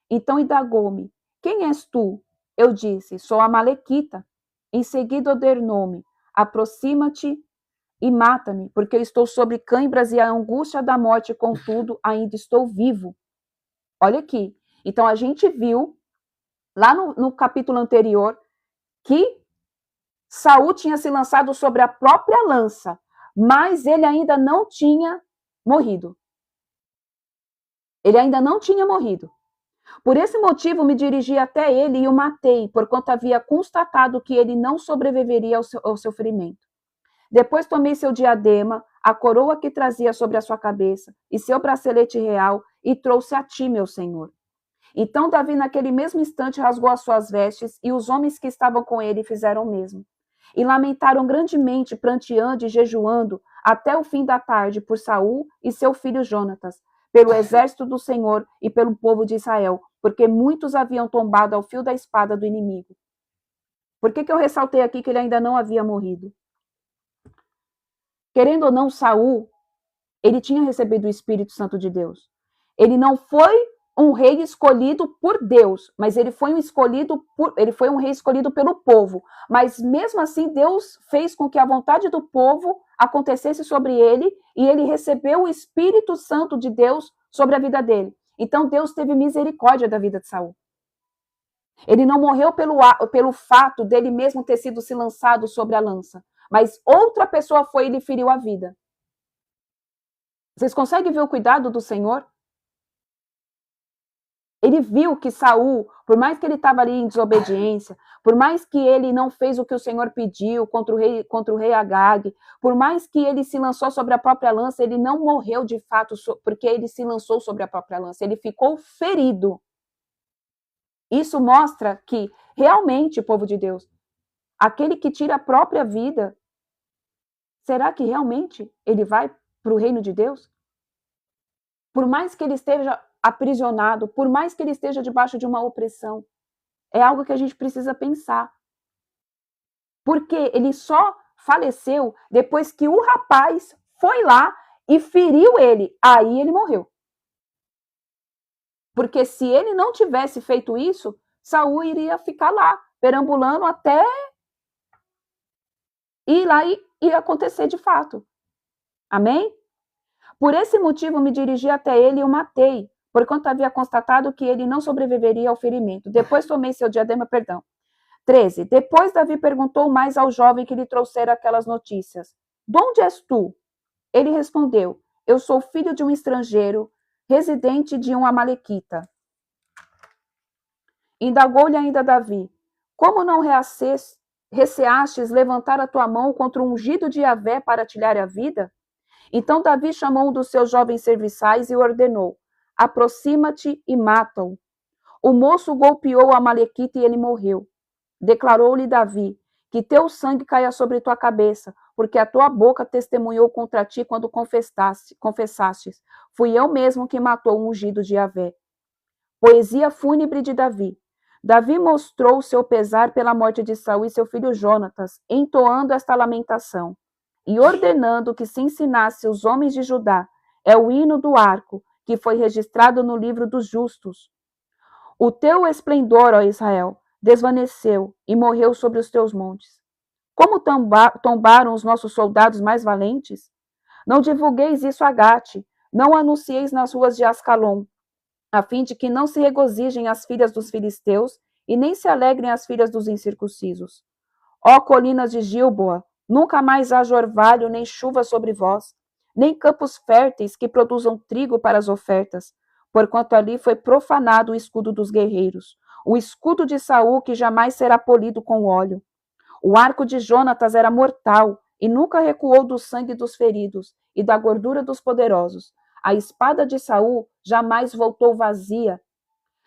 Então indagou-me: quem és tu? Eu disse: sou a Malequita. Em seguida ordenou-me: aproxima-te e mata-me, porque eu estou sobre cãibras e a angústia da morte, contudo, ainda estou vivo. Olha aqui. Então a gente viu, lá no capítulo anterior, que Saul tinha se lançado sobre a própria lança, mas ele ainda não tinha morrido. Ele ainda não tinha morrido. Por esse motivo, me dirigi até ele e o matei, porquanto havia constatado que ele não sobreviveria ao seu ferimento. Depois tomei seu diadema, a coroa que trazia sobre a sua cabeça, e seu bracelete real, e trouxe a ti, meu senhor. Então Davi, naquele mesmo instante, rasgou as suas vestes, e os homens que estavam com ele fizeram o mesmo. E lamentaram grandemente, pranteando e jejuando, até o fim da tarde, por Saul e seu filho Jonatas, pelo exército do Senhor e pelo povo de Israel, porque muitos haviam tombado ao fio da espada do inimigo. Por que eu ressaltei aqui que ele ainda não havia morrido? Querendo ou não, Saul, ele tinha recebido o Espírito Santo de Deus. Ele não foi um rei escolhido por Deus, mas ele foi um rei escolhido pelo povo. Mas mesmo assim, Deus fez com que a vontade do povo acontecesse sobre ele e ele recebeu o Espírito Santo de Deus sobre a vida dele. Então Deus teve misericórdia da vida de Saul. Ele não morreu pelo fato dele mesmo ter sido se lançado sobre a lança, mas outra pessoa foi e lhe feriu a vida. Vocês conseguem ver o cuidado do Senhor? Ele viu que Saul, por mais que ele estava ali em desobediência, por mais que ele não fez o que o Senhor pediu contra o rei Agag, por mais que ele se lançou sobre a própria lança, ele não morreu de fato porque ele se lançou sobre a própria lança, ele ficou ferido. Isso mostra que, realmente, povo de Deus, aquele que tira a própria vida, será que realmente ele vai para o reino de Deus? Por mais que ele esteja aprisionado, por mais que ele esteja debaixo de uma opressão, é algo que a gente precisa pensar. Porque ele só faleceu depois que o rapaz foi lá e feriu ele. Aí ele morreu. Porque se ele não tivesse feito isso, Saul iria ficar lá, perambulando até ir lá e acontecer de fato. Amém? Por esse motivo me dirigi até ele e o matei, porquanto havia constatado que ele não sobreviveria ao ferimento. Depois tomei seu diadema, 13. Depois Davi perguntou mais ao jovem que lhe trouxera aquelas notícias: de onde és tu? Ele respondeu: eu sou filho de um estrangeiro, residente de um amalequita. Indagou-lhe ainda Davi: como não receastes levantar a tua mão contra o ungido de Yahvé para tirar a vida? Então Davi chamou um dos seus jovens serviçais e ordenou: aproxima-te e mata-o. O moço golpeou o amalequita e ele morreu. Declarou-lhe Davi: que teu sangue caia sobre tua cabeça, porque a tua boca testemunhou contra ti quando confessastes. Fui eu mesmo que matou o ungido de Yahvé. Poesia fúnebre de Davi. Davi mostrou seu pesar pela morte de Saul e seu filho Jonatas, entoando esta lamentação e ordenando que se ensinasse os homens de Judá. É o hino do arco, que foi registrado no livro dos justos. O teu esplendor, ó Israel, desvaneceu e morreu sobre os teus montes. Como tombaram os nossos soldados mais valentes? Não divulgueis isso a Gate, não anuncieis nas ruas de Ascalon, a fim de que não se regozijem as filhas dos filisteus e nem se alegrem as filhas dos incircuncisos. Ó colinas de Gilboa, Nunca mais haja orvalho nem chuva sobre vós, nem campos férteis que produzam trigo para as ofertas, porquanto ali foi profanado o escudo dos guerreiros, o escudo de Saul que jamais será polido com óleo. O arco de Jonatas era mortal e nunca recuou do sangue dos feridos e da gordura dos poderosos. A espada de Saul jamais voltou vazia.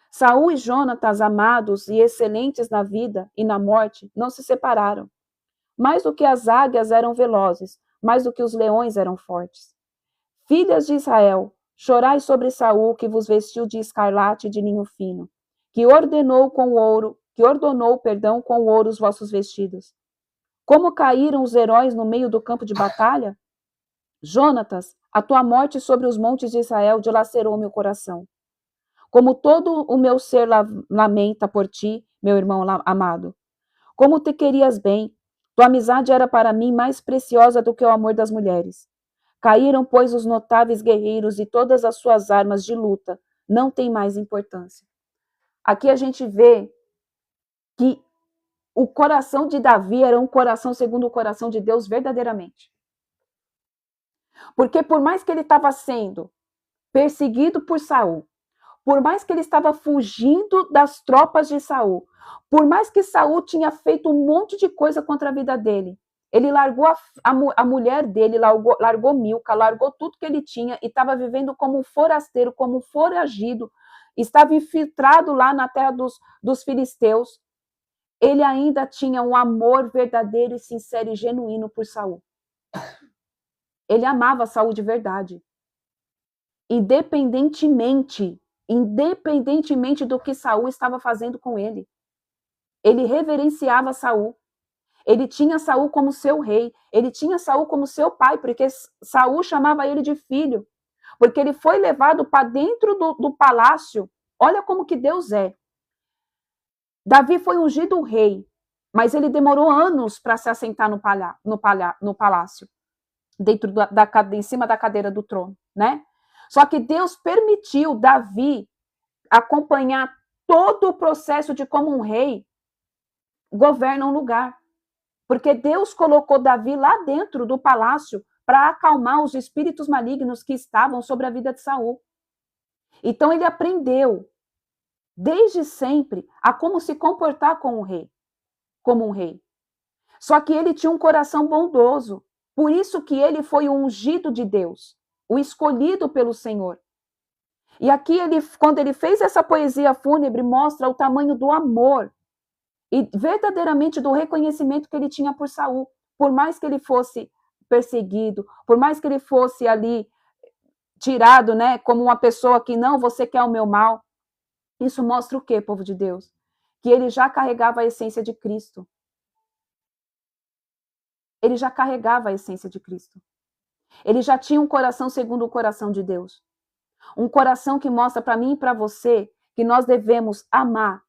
Saul e Jonatas, amados e excelentes na vida e na morte, não se separaram. Mais do que as águias eram velozes, mais do que os leões eram fortes. Filhas de Israel, chorai sobre Saul, que vos vestiu de escarlate e de linho fino, que ordenou com ouro os vossos vestidos. Como caíram os heróis no meio do campo de batalha? Jonatas, a tua morte sobre os montes de Israel dilacerou meu coração. Como todo o meu ser lamenta por ti, meu irmão amado. Como te querias bem, tua amizade era para mim mais preciosa do que o amor das mulheres. Caíram, pois, os notáveis guerreiros e todas as suas armas de luta não têm mais importância. Aqui a gente vê que o coração de Davi era um coração segundo o coração de Deus verdadeiramente. Porque por mais que ele estava sendo perseguido por Saul, por mais que ele estava fugindo das tropas de Saul, por mais que Saul tinha feito um monte de coisa contra a vida dele, ele largou a mulher dele, largou Milca, largou tudo que ele tinha e estava vivendo como um forasteiro, como um foragido, estava infiltrado lá na terra dos filisteus. Ele ainda tinha um amor verdadeiro e sincero e genuíno por Saul. Ele amava Saul de verdade. Independentemente do que Saul estava fazendo com ele. Ele reverenciava Saul. Ele tinha Saul como seu rei. Ele tinha Saul como seu pai, porque Saul chamava ele de filho. Porque ele foi levado para dentro do palácio. Olha como que Deus é. Davi foi ungido rei, mas ele demorou anos para se assentar no palácio, dentro em cima da cadeira do trono, né? Só que Deus permitiu Davi acompanhar todo o processo de como um rei governa um lugar. Porque Deus colocou Davi lá dentro do palácio para acalmar os espíritos malignos que estavam sobre a vida de Saul. Então ele aprendeu desde sempre a como se comportar como um rei. Só que ele tinha um coração bondoso. Por isso que ele foi o ungido de Deus, o escolhido pelo Senhor. E aqui, quando ele fez essa poesia fúnebre, mostra o tamanho do amor e verdadeiramente do reconhecimento que ele tinha por Saul. Por mais que ele fosse perseguido, por mais que ele fosse ali tirado, né, como uma pessoa que não, você quer o meu mal. Isso mostra o quê, povo de Deus? Que ele já carregava a essência de Cristo. Ele já carregava a essência de Cristo. Ele já tinha um coração segundo o coração de Deus. Um coração que mostra para mim e para você que nós devemos amar,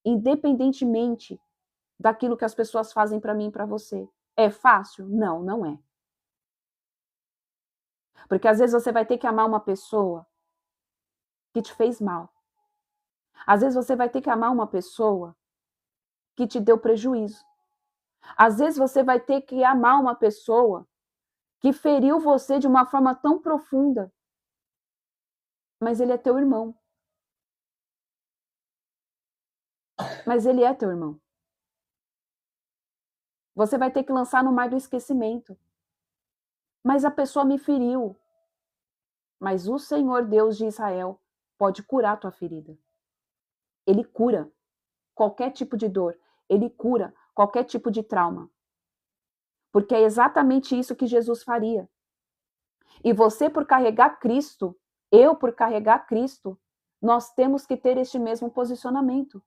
independentemente daquilo que as pessoas fazem para mim e para você. É fácil? Não, não é. Porque às vezes você vai ter que amar uma pessoa que te fez mal. Às vezes você vai ter que amar uma pessoa que te deu prejuízo. Às vezes você vai ter que amar uma pessoa que feriu você de uma forma tão profunda. Mas ele é teu irmão. Mas ele é teu irmão. Você vai ter que lançar no mar do esquecimento. Mas a pessoa me feriu. Mas o Senhor Deus de Israel pode curar a tua ferida. Ele cura qualquer tipo de dor. Ele cura qualquer tipo de trauma. Porque é exatamente isso que Jesus faria. E você, por carregar Cristo, eu, por carregar Cristo, nós temos que ter este mesmo posicionamento.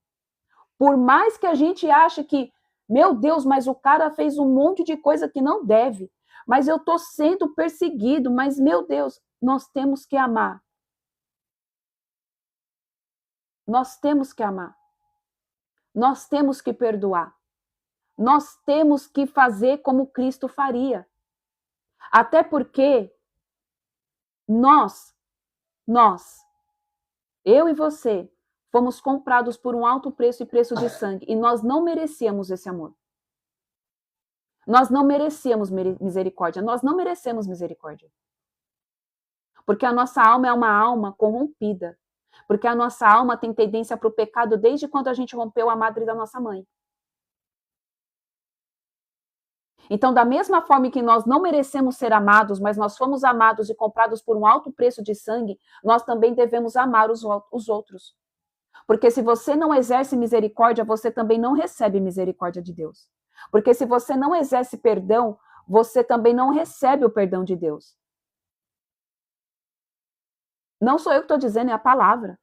Por mais que a gente ache que, meu Deus, mas o cara fez um monte de coisa que não deve, mas eu estou sendo perseguido, mas, meu Deus, nós temos que amar. Nós temos que amar. Nós temos que perdoar. Nós temos que fazer como Cristo faria. Até porque nós, eu e você, fomos comprados por um alto preço e preço de sangue, e nós não merecíamos esse amor. Nós não merecíamos misericórdia, nós não merecemos misericórdia. Porque a nossa alma é uma alma corrompida. Porque a nossa alma tem tendência para o pecado desde quando a gente rompeu a madre da nossa mãe. Então, da mesma forma que nós não merecemos ser amados, mas nós fomos amados e comprados por um alto preço de sangue, nós também devemos amar os outros. Porque se você não exerce misericórdia, você também não recebe misericórdia de Deus. Porque se você não exerce perdão, você também não recebe o perdão de Deus. Não sou eu que estou dizendo, é a palavra.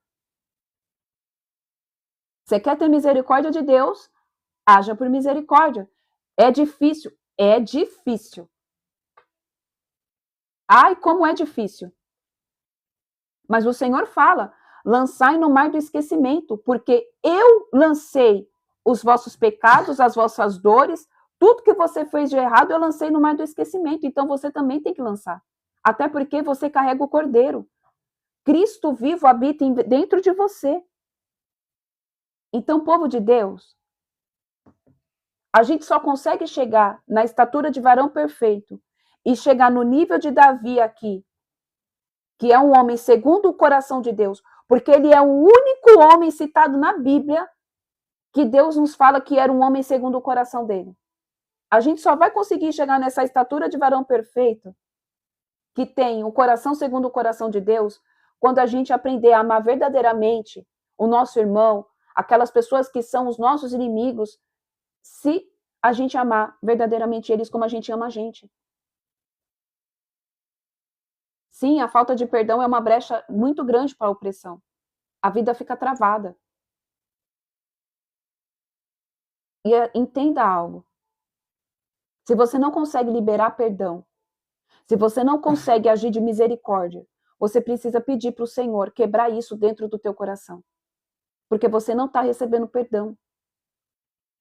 Você quer ter misericórdia de Deus? Haja por misericórdia. É difícil. É difícil. Ai, como é difícil. Mas o Senhor fala, lançai no mar do esquecimento, porque eu lancei os vossos pecados, as vossas dores, tudo que você fez de errado, eu lancei no mar do esquecimento. Então você também tem que lançar. Até porque você carrega o Cordeiro. Cristo vivo habita dentro de você. Então, povo de Deus, a gente só consegue chegar na estatura de varão perfeito e chegar no nível de Davi aqui, que é um homem segundo o coração de Deus, porque ele é o único homem citado na Bíblia que Deus nos fala que era um homem segundo o coração dele. A gente só vai conseguir chegar nessa estatura de varão perfeito, que tem o coração segundo o coração de Deus, quando a gente aprender a amar verdadeiramente o nosso irmão, aquelas pessoas que são os nossos inimigos, se a gente amar verdadeiramente eles como a gente ama a gente. Sim, a falta de perdão é uma brecha muito grande para a opressão. A vida fica travada. E entenda algo. Se você não consegue liberar perdão, se você não consegue agir de misericórdia, você precisa pedir para o Senhor quebrar isso dentro do teu coração. Porque você não está recebendo perdão.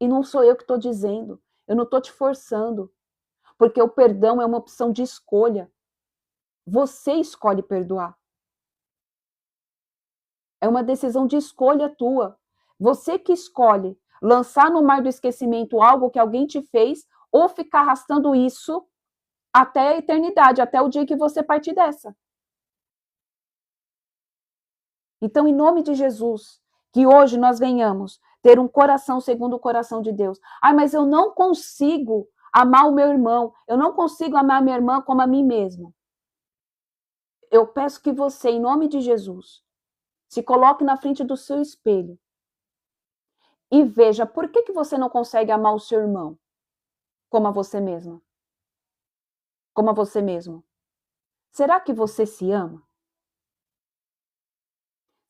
E não sou eu que estou dizendo. Eu não estou te forçando. Porque o perdão é uma opção de escolha. Você escolhe perdoar. É uma decisão de escolha tua. Você que escolhe lançar no mar do esquecimento algo que alguém te fez ou ficar arrastando isso até a eternidade, até o dia que você partir dessa. Então, em nome de Jesus, que hoje nós venhamos ter um coração segundo o coração de Deus. Ai, mas eu não consigo amar o meu irmão, eu não consigo amar a minha irmã como a mim mesmo. Eu peço que você, em nome de Jesus, se coloque na frente do seu espelho e veja por que você não consegue amar o seu irmão como a você mesma. Como a você mesmo. Será que você se ama?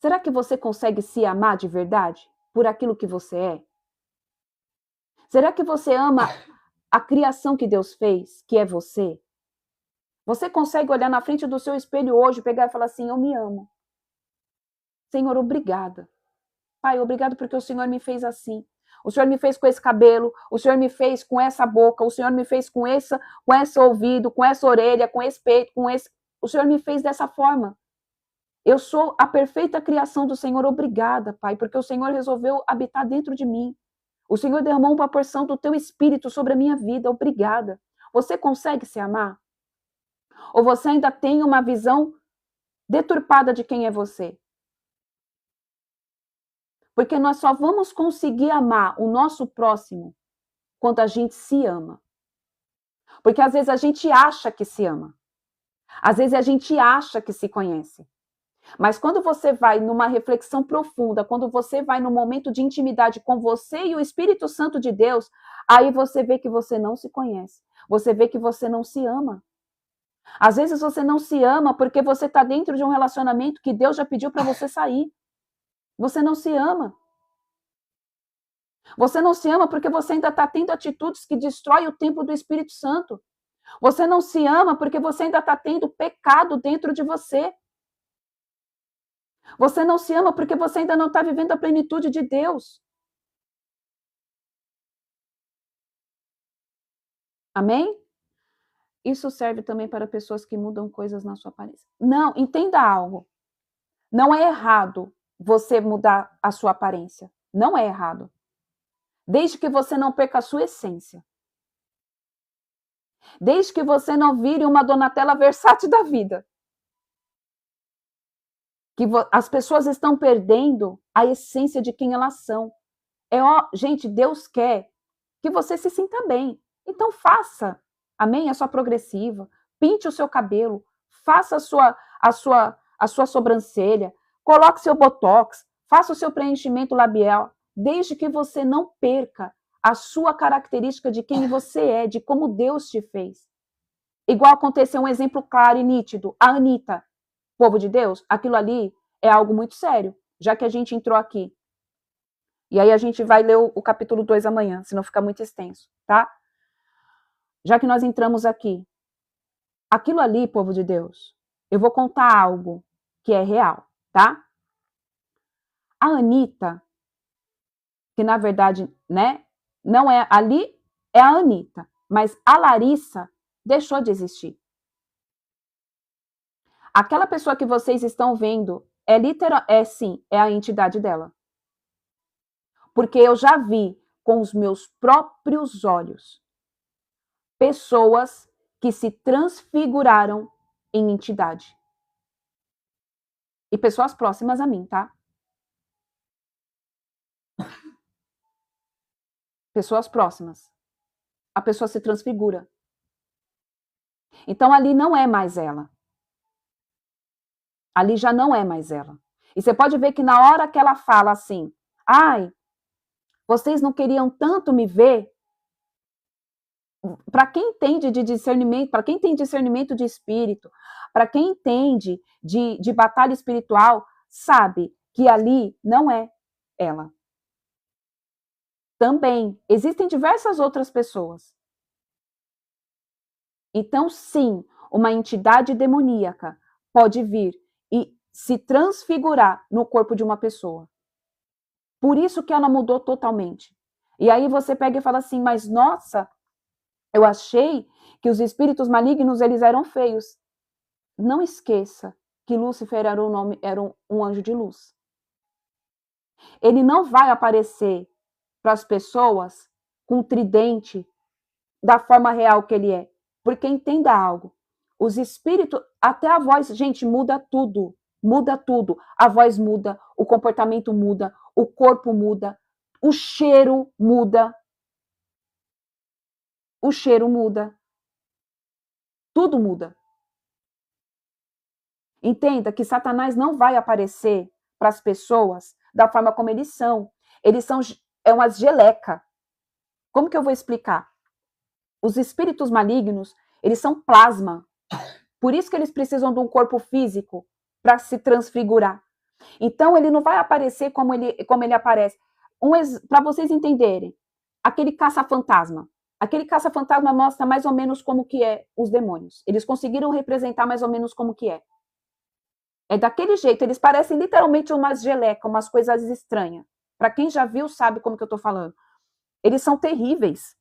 Será que você consegue se amar de verdade por aquilo que você é? Será que você ama a criação que Deus fez, que é você? Você consegue olhar na frente do seu espelho hoje, pegar e falar assim, eu me amo. Senhor, obrigada. Pai, obrigado porque o Senhor me fez assim. O Senhor me fez com esse cabelo, o Senhor me fez com essa boca, o Senhor me fez com esse ouvido, com essa orelha, com esse peito, com esse... O Senhor me fez dessa forma. Eu sou a perfeita criação do Senhor. Obrigada, Pai, porque o Senhor resolveu habitar dentro de mim. O Senhor derramou uma porção do teu espírito sobre a minha vida. Obrigada. Você consegue se amar? Ou você ainda tem uma visão deturpada de quem é você? Porque nós só vamos conseguir amar o nosso próximo quando a gente se ama. Porque às vezes a gente acha que se ama. Às vezes a gente acha que se conhece. Mas quando você vai numa reflexão profunda, quando você vai num momento de intimidade com você e o Espírito Santo de Deus, aí você vê que você não se conhece. Você vê que você não se ama. Às vezes você não se ama porque você está dentro de um relacionamento que Deus já pediu para você sair. Você não se ama. Você não se ama porque você ainda está tendo atitudes que destroem o templo do Espírito Santo. Você não se ama porque você ainda está tendo pecado dentro de você. Você não se ama porque você ainda não está vivendo a plenitude de Deus. Amém? Isso serve também para pessoas que mudam coisas na sua aparência. Não, entenda algo. Não é errado você mudar a sua aparência. Não é errado. Desde que você não perca a sua essência. Desde que você não vire uma Donatella Versace da vida. Que as pessoas estão perdendo a essência de quem elas são. Gente, Deus quer que você se sinta bem. Então faça, amém? A sua progressiva, pinte o seu cabelo, faça a sua sobrancelha, coloque seu botox, faça o seu preenchimento labial, desde que você não perca a sua característica de quem você é, de como Deus te fez. Igual aconteceu um exemplo claro e nítido, a Anitta, povo de Deus, aquilo ali é algo muito sério, já que a gente entrou aqui. E aí a gente vai ler o capítulo 2 amanhã, senão fica muito extenso, tá? Já que nós entramos aqui, aquilo ali, povo de Deus, eu vou contar algo que é real, tá? A Anitta, que na verdade, né, não é ali, é a Anitta, mas a Larissa deixou de existir. Aquela pessoa que vocês estão vendo é a entidade dela. Porque eu já vi com os meus próprios olhos pessoas que se transfiguraram em entidade. E pessoas próximas a mim, tá? Pessoas próximas. A pessoa se transfigura. Então ali não é mais ela. Ali já não é mais ela. E você pode ver que na hora que ela fala assim, ai, vocês não queriam tanto me ver? Para quem entende de discernimento, para quem tem discernimento de espírito, para quem entende de batalha espiritual, sabe que ali não é ela. Também existem diversas outras pessoas. Então, sim, uma entidade demoníaca pode vir e se transfigurar no corpo de uma pessoa. Por isso que ela mudou totalmente. E aí você pega e fala assim, mas nossa, eu achei que os espíritos malignos eles eram feios. Não esqueça que Lúcifer era um anjo de luz. Ele não vai aparecer para as pessoas com tridente da forma real que ele é. Porque entenda algo. Os espíritos, até a voz, gente, muda tudo. Muda tudo. A voz muda, o comportamento muda, o corpo muda, o cheiro muda. O cheiro muda. Tudo muda. Entenda que Satanás não vai aparecer para as pessoas da forma como eles são. Eles são uma geleca. Como que eu vou explicar? Os espíritos malignos, eles são plasma. Por isso que eles precisam de um corpo físico para se transfigurar. Então, ele não vai aparecer como ele aparece. Para vocês entenderem, aquele caça-fantasma. Aquele caça-fantasma mostra mais ou menos como que é os demônios. Eles conseguiram representar mais ou menos como que é. É daquele jeito, eles parecem literalmente umas gelecas, umas coisas estranhas. Para quem já viu, sabe como que eu estou falando. Eles são terríveis.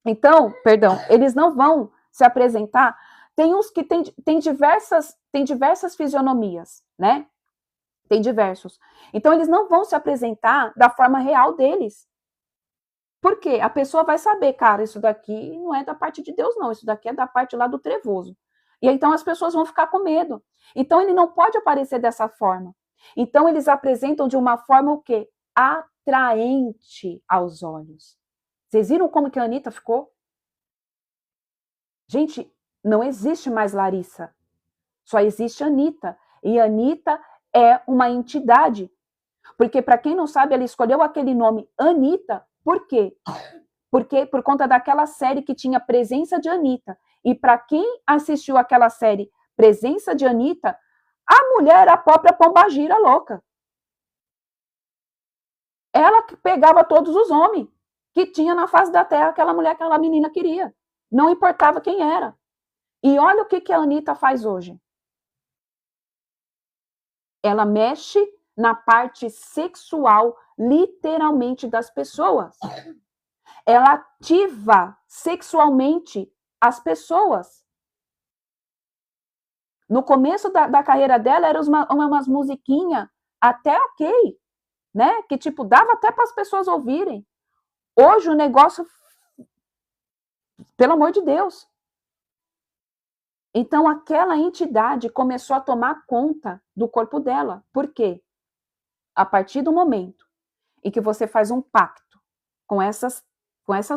Então, perdão, eles não vão se apresentar. Tem uns que tem diversas fisionomias, né? Tem diversos. Então, eles não vão se apresentar da forma real deles. Por quê? A pessoa vai saber, cara, isso daqui não é da parte de Deus, não. Isso daqui é da parte lá do trevoso. E então as pessoas vão ficar com medo. Então, ele não pode aparecer dessa forma. Então, eles apresentam de uma forma o quê? Atraente aos olhos. Vocês viram como que a Anitta ficou? Gente, não existe mais Larissa. Só existe Anitta. E Anitta é uma entidade. Porque, para quem não sabe, ela escolheu aquele nome Anitta. Por quê? Porque por conta daquela série que tinha Presença de Anitta. E para quem assistiu aquela série Presença de Anitta, a mulher era a própria Pombagira louca. Ela que pegava todos os homens que tinha na face da terra aquela mulher, aquela menina queria. Não importava quem era. E olha o que a Anitta faz hoje. Ela mexe na parte sexual, literalmente, das pessoas. Ela ativa sexualmente as pessoas. No começo da carreira dela, eram umas musiquinhas até ok, né? Que, tipo, dava até para as pessoas ouvirem. Hoje o negócio, pelo amor de Deus, Então, aquela entidade começou a tomar conta do corpo dela. Por quê? A partir do momento em que você faz um pacto com essas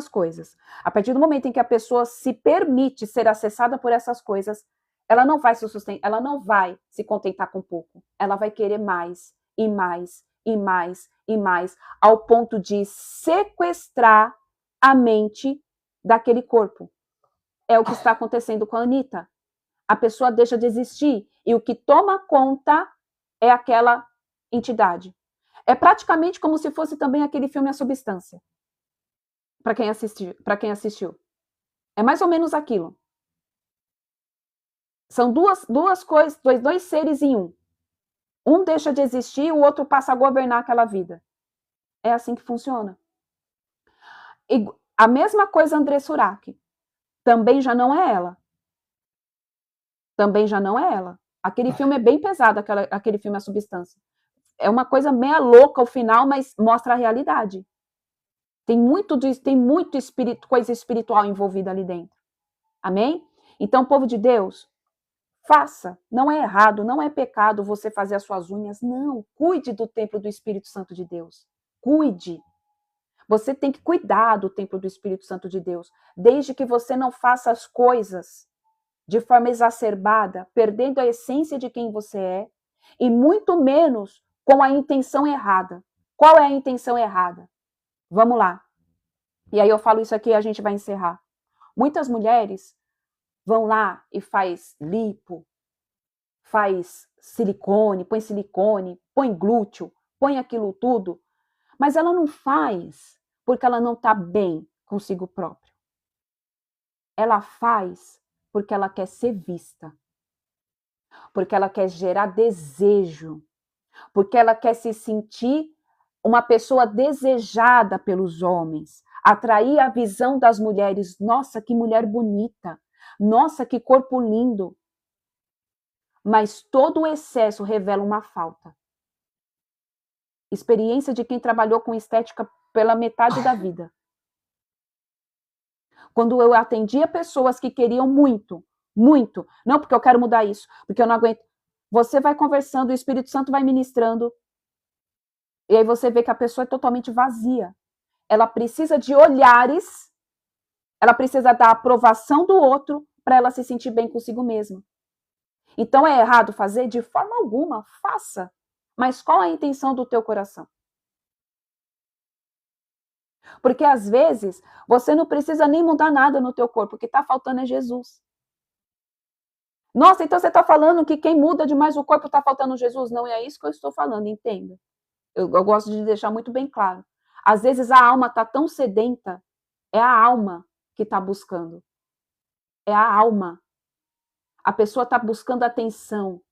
coisas, a partir do momento em que a pessoa se permite ser acessada por essas coisas, ela não vai se sustentar, ela não vai se contentar com pouco. Ela vai querer mais e mais e mais e mais, ao ponto de sequestrar a mente daquele corpo. É o que está acontecendo com a Anitta. A pessoa deixa de existir e o que toma conta é aquela entidade. É praticamente como se fosse também aquele filme A Substância. Para quem assistiu. É mais ou menos aquilo. São duas coisas, dois seres em um. Um deixa de existir, o outro passa a governar aquela vida. É assim que funciona. E a mesma coisa André Surak. Também já não é ela. Também já não é ela. Aquele filme é bem pesado, aquele filme A Substância. É uma coisa meia louca ao final, mas mostra a realidade. Tem muito coisa espiritual envolvida ali dentro. Amém? Então, povo de Deus, faça. Não é errado, não é pecado você fazer as suas unhas. Não. Cuide do templo do Espírito Santo de Deus. Cuide. Você tem que cuidar do templo do Espírito Santo de Deus. Desde que você não faça as coisas de forma exacerbada, perdendo a essência de quem você é, e muito menos com a intenção errada. Qual é a intenção errada? Vamos lá. E aí eu falo isso aqui e a gente vai encerrar. Muitas mulheres vão lá e faz lipo, faz silicone, põe glúteo, põe aquilo tudo, mas ela não faz porque ela não está bem consigo própria. Ela faz porque ela quer ser vista, porque ela quer gerar desejo, porque ela quer se sentir uma pessoa desejada pelos homens, atrair a visão das mulheres. Nossa, que mulher bonita! Nossa, que corpo lindo! Mas todo o excesso revela uma falta. Experiência de quem trabalhou com estética pela metade da vida. Quando eu atendia pessoas que queriam muito, muito, não porque eu quero mudar isso, porque eu não aguento. Você vai conversando, o Espírito Santo vai ministrando, e aí você vê que a pessoa é totalmente vazia. Ela precisa de olhares, ela precisa da aprovação do outro para ela se sentir bem consigo mesma. Então é errado fazer? De forma alguma, faça. Mas qual a intenção do teu coração? Porque às vezes você não precisa nem mudar nada no teu corpo, o que está faltando é Jesus. Nossa, então você está falando que quem muda demais o corpo está faltando Jesus? Não é isso que eu estou falando, entenda. Eu gosto de deixar muito bem claro. Às vezes a alma está tão sedenta, é a alma que está buscando. É a alma. A pessoa está buscando atenção.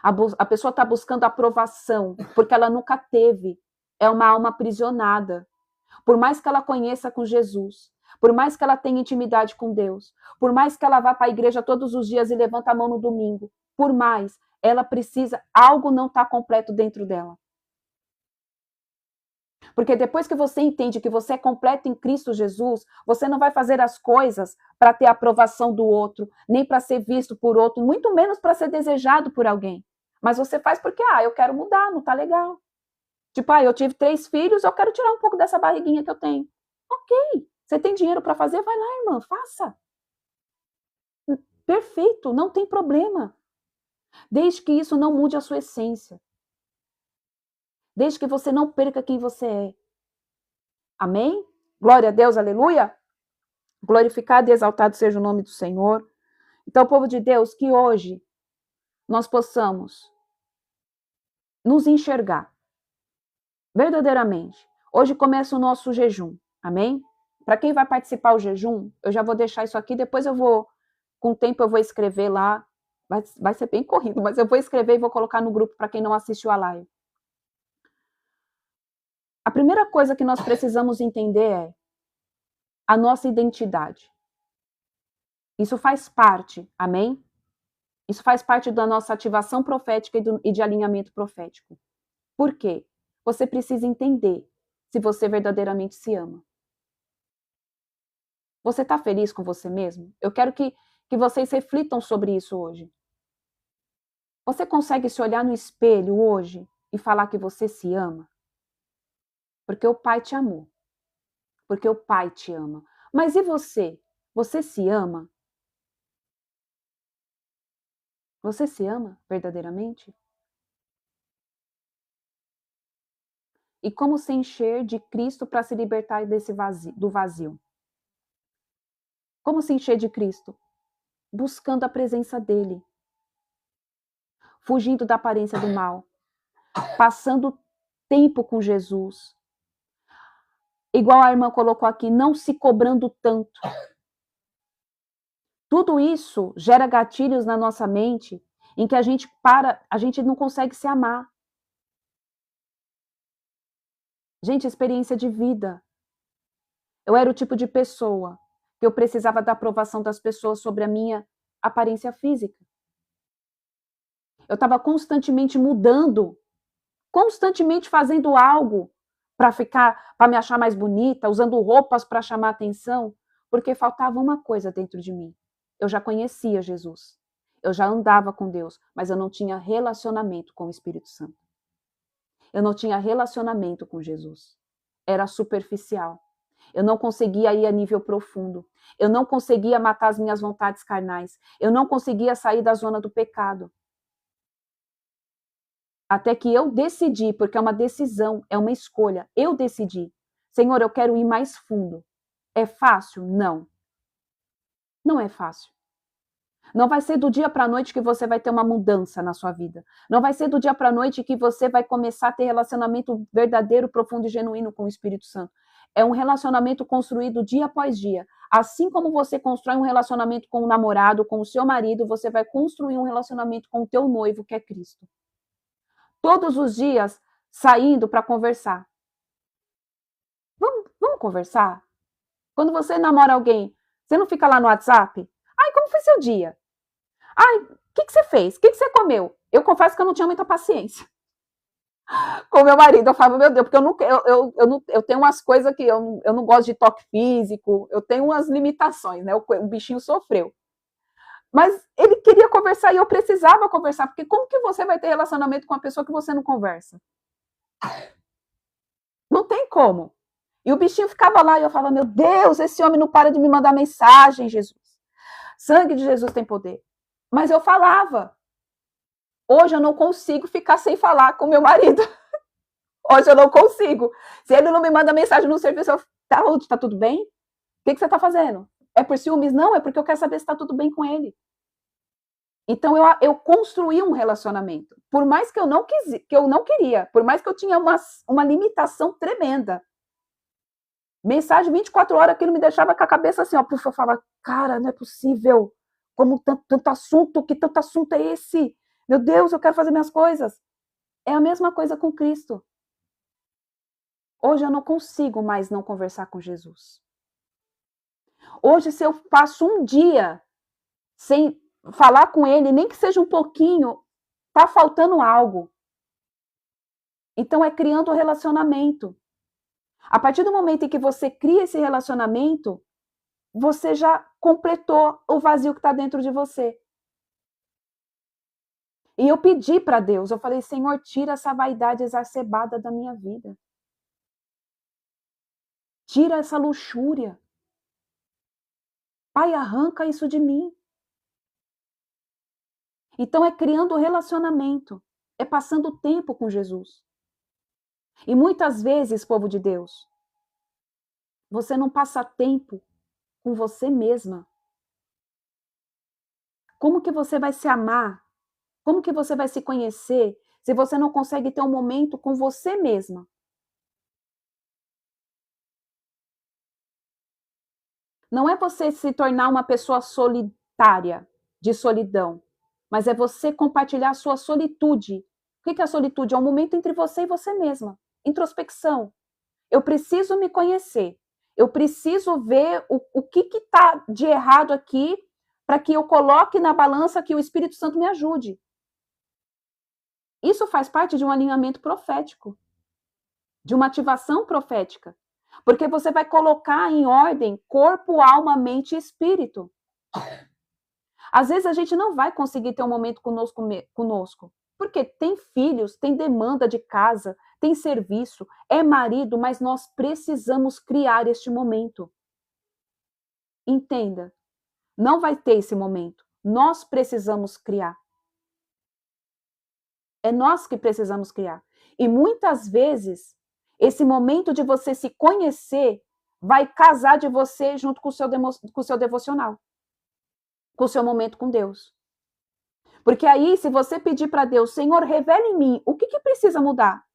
A pessoa está buscando aprovação, porque ela nunca teve. É uma alma aprisionada. Por mais que ela conheça com Jesus, por mais que ela tenha intimidade com Deus, por mais que ela vá para a igreja todos os dias e levanta a mão no domingo, por mais, ela precisa, algo não está completo dentro dela. Porque depois que você entende que você é completo em Cristo Jesus, você não vai fazer as coisas para ter a aprovação do outro, nem para ser visto por outro, muito menos para ser desejado por alguém. Mas você faz porque, eu quero mudar, não tá legal. Tipo, eu tive 3 filhos, eu quero tirar um pouco dessa barriguinha que eu tenho. Ok, você tem dinheiro para fazer? Vai lá, irmã, faça. Perfeito, não tem problema. Desde que isso não mude a sua essência. Desde que você não perca quem você é. Amém? Glória a Deus, aleluia. Glorificado e exaltado seja o nome do Senhor. Então, povo de Deus, que hoje nós possamos nos enxergar verdadeiramente. Hoje começa o nosso jejum, amém? Para quem vai participar do jejum, eu já vou deixar isso aqui, depois eu vou, com o tempo eu vou escrever lá, vai ser bem corrido, mas eu vou escrever e vou colocar no grupo para quem não assistiu a live. A primeira coisa que nós precisamos entender é a nossa identidade. Isso faz parte, amém? Isso faz parte da nossa ativação profética e de alinhamento profético. Por quê? Você precisa entender se você verdadeiramente se ama. Você está feliz com você mesmo? Eu quero que que vocês reflitam sobre isso hoje. Você consegue se olhar no espelho hoje e falar que você se ama? Porque o Pai te amou. Porque o Pai te ama. Mas e você? Você se ama? Você se ama verdadeiramente? E como se encher de Cristo para se libertar do vazio? Como se encher de Cristo? Buscando a presença dele. Fugindo da aparência do mal. Passando tempo com Jesus. Igual a irmã colocou aqui, não se cobrando tanto. Tudo isso gera gatilhos na nossa mente em que a gente não consegue se amar. Gente, experiência de vida. Eu era o tipo de pessoa que eu precisava da aprovação das pessoas sobre a minha aparência física. Eu estava constantemente mudando, constantemente fazendo algo para me achar mais bonita, usando roupas para chamar atenção, porque faltava uma coisa dentro de mim. Eu já conhecia Jesus. Eu já andava com Deus, mas eu não tinha relacionamento com o Espírito Santo. Eu não tinha relacionamento com Jesus. Era superficial. Eu não conseguia ir a nível profundo. Eu não conseguia matar as minhas vontades carnais. Eu não conseguia sair da zona do pecado. Até que eu decidi, porque é uma decisão, é uma escolha. Eu decidi. Senhor, eu quero ir mais fundo. É fácil? Não. Não é fácil. Não vai ser do dia para a noite que você vai ter uma mudança na sua vida. Não vai ser do dia para a noite que você vai começar a ter relacionamento verdadeiro, profundo e genuíno com o Espírito Santo. É um relacionamento construído dia após dia. Assim como você constrói um relacionamento com o namorado, com o seu marido, você vai construir um relacionamento com o teu noivo, que é Cristo. Todos os dias saindo para conversar. Vamos conversar? Quando você namora alguém, você não fica lá no WhatsApp? Ai, como foi seu dia? Ai, o que você fez? O que você comeu? Eu confesso que eu não tinha muita paciência com meu marido. Eu falava, meu Deus, porque eu tenho umas coisas que eu não gosto de toque físico, eu tenho umas limitações, né? O bichinho sofreu. Mas ele queria conversar e eu precisava conversar, porque como que você vai ter relacionamento com uma pessoa que você não conversa? Não tem como. E o bichinho ficava lá e eu falava, meu Deus, esse homem não para de me mandar mensagem, Jesus. Sangue de Jesus tem poder. Mas eu falava. Hoje eu não consigo ficar sem falar com meu marido. Hoje eu não consigo. Se ele não me manda mensagem no serviço, eu tá tudo bem? O que você está fazendo? É por ciúmes? Não, é porque eu quero saber se está tudo bem com ele. Então eu construí um relacionamento. Por mais que eu não queria, por mais que eu tinha uma limitação tremenda. Mensagem 24 horas, aquilo me deixava com a cabeça assim, ó. Eu falava, cara, não é possível. Como tanto assunto, que tanto assunto é esse? Meu Deus, eu quero fazer minhas coisas. É a mesma coisa com Cristo. Hoje eu não consigo mais não conversar com Jesus. Hoje, se eu passo um dia sem falar com ele, nem que seja um pouquinho, tá faltando algo. Então é criando um relacionamento. A partir do momento em que você cria esse relacionamento, você já completou o vazio que está dentro de você. E eu pedi para Deus, eu falei, Senhor, tira essa vaidade exacerbada da minha vida. Tira essa luxúria. Pai, arranca isso de mim. Então é criando relacionamento, é passando tempo com Jesus. E muitas vezes, povo de Deus, você não passa tempo com você mesma. Como que você vai se amar? Como que você vai se conhecer se você não consegue ter um momento com você mesma? Não é você se tornar uma pessoa solitária, de solidão, mas é você compartilhar a sua solitude. O que é a solitude? É um momento entre você e você mesma. Introspecção. Eu preciso me conhecer. Eu preciso ver o que está de errado aqui para que eu coloque na balança que o Espírito Santo me ajude. Isso faz parte de um alinhamento profético, de uma ativação profética. Porque você vai colocar em ordem corpo, alma, mente e espírito. Às vezes a gente não vai conseguir ter um momento conosco, porque tem filhos, tem demanda de casa, tem serviço, é marido, mas nós precisamos criar este momento. Entenda, não vai ter esse momento. Nós precisamos criar. É nós que precisamos criar. E muitas vezes, esse momento de você se conhecer vai casar de você junto com o seu devocional, com o seu momento com Deus. Porque aí, se você pedir para Deus, Senhor, revele em mim o que precisa mudar,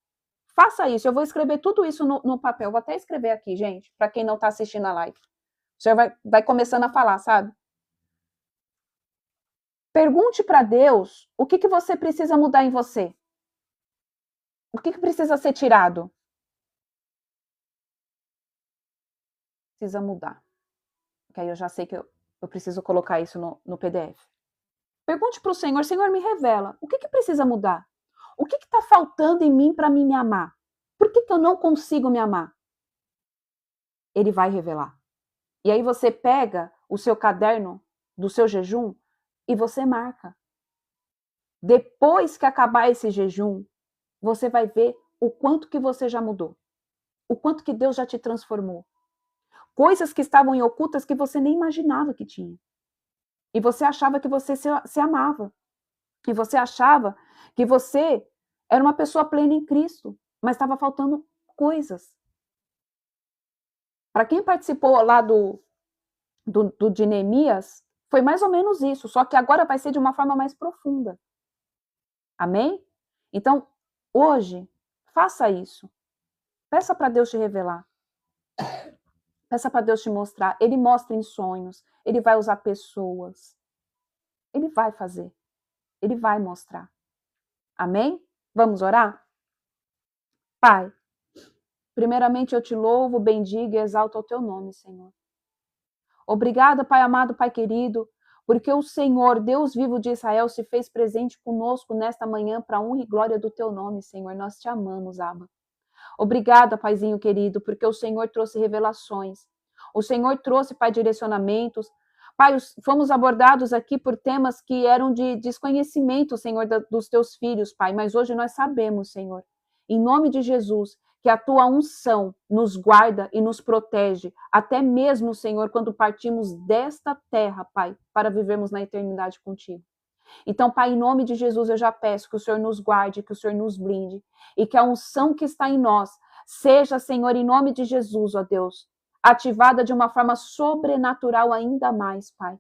faça isso. Eu vou escrever tudo isso no papel. Vou até escrever aqui, gente, para quem não está assistindo a live. O Senhor vai começando a falar, sabe? Pergunte para Deus o que você precisa mudar em você. O que precisa ser tirado? Precisa mudar. Porque aí eu já sei que eu preciso colocar isso no PDF. Pergunte para o Senhor, Senhor, me revela, o que precisa mudar? O que está faltando em mim para me amar? Por que eu não consigo me amar? Ele vai revelar. E aí você pega o seu caderno do seu jejum e você marca. Depois que acabar esse jejum, você vai ver o quanto que você já mudou. O quanto que Deus já te transformou. Coisas que estavam em ocultas que você nem imaginava que tinha. E você achava que você se amava. E você achava que você era uma pessoa plena em Cristo. Mas estava faltando coisas. Para quem participou lá do de Neemias, foi mais ou menos isso. Só que agora vai ser de uma forma mais profunda. Amém? Então, hoje, faça isso. Peça para Deus te revelar. Peça para Deus te mostrar. Ele mostra em sonhos. Ele vai usar pessoas. Ele vai fazer. Ele vai mostrar. Amém? Vamos orar? Pai, primeiramente eu te louvo, bendigo e exalto o teu nome, Senhor. Obrigada, Pai amado, Pai querido, porque o Senhor, Deus vivo de Israel, se fez presente conosco nesta manhã para a honra e glória do teu nome, Senhor. Nós te amamos, Abba. Obrigada, Paizinho querido, porque o Senhor trouxe revelações. O Senhor trouxe, Pai, direcionamentos. Pai, fomos abordados aqui por temas que eram de desconhecimento, Senhor, dos teus filhos, Pai, mas hoje nós sabemos, Senhor, em nome de Jesus, que a tua unção nos guarda e nos protege, até mesmo, Senhor, quando partimos desta terra, Pai, para vivermos na eternidade contigo. Então, Pai, em nome de Jesus, eu já peço que o Senhor nos guarde, que o Senhor nos blinde, e que a unção que está em nós seja, Senhor, em nome de Jesus, ó Deus, ativada de uma forma sobrenatural ainda mais, Pai.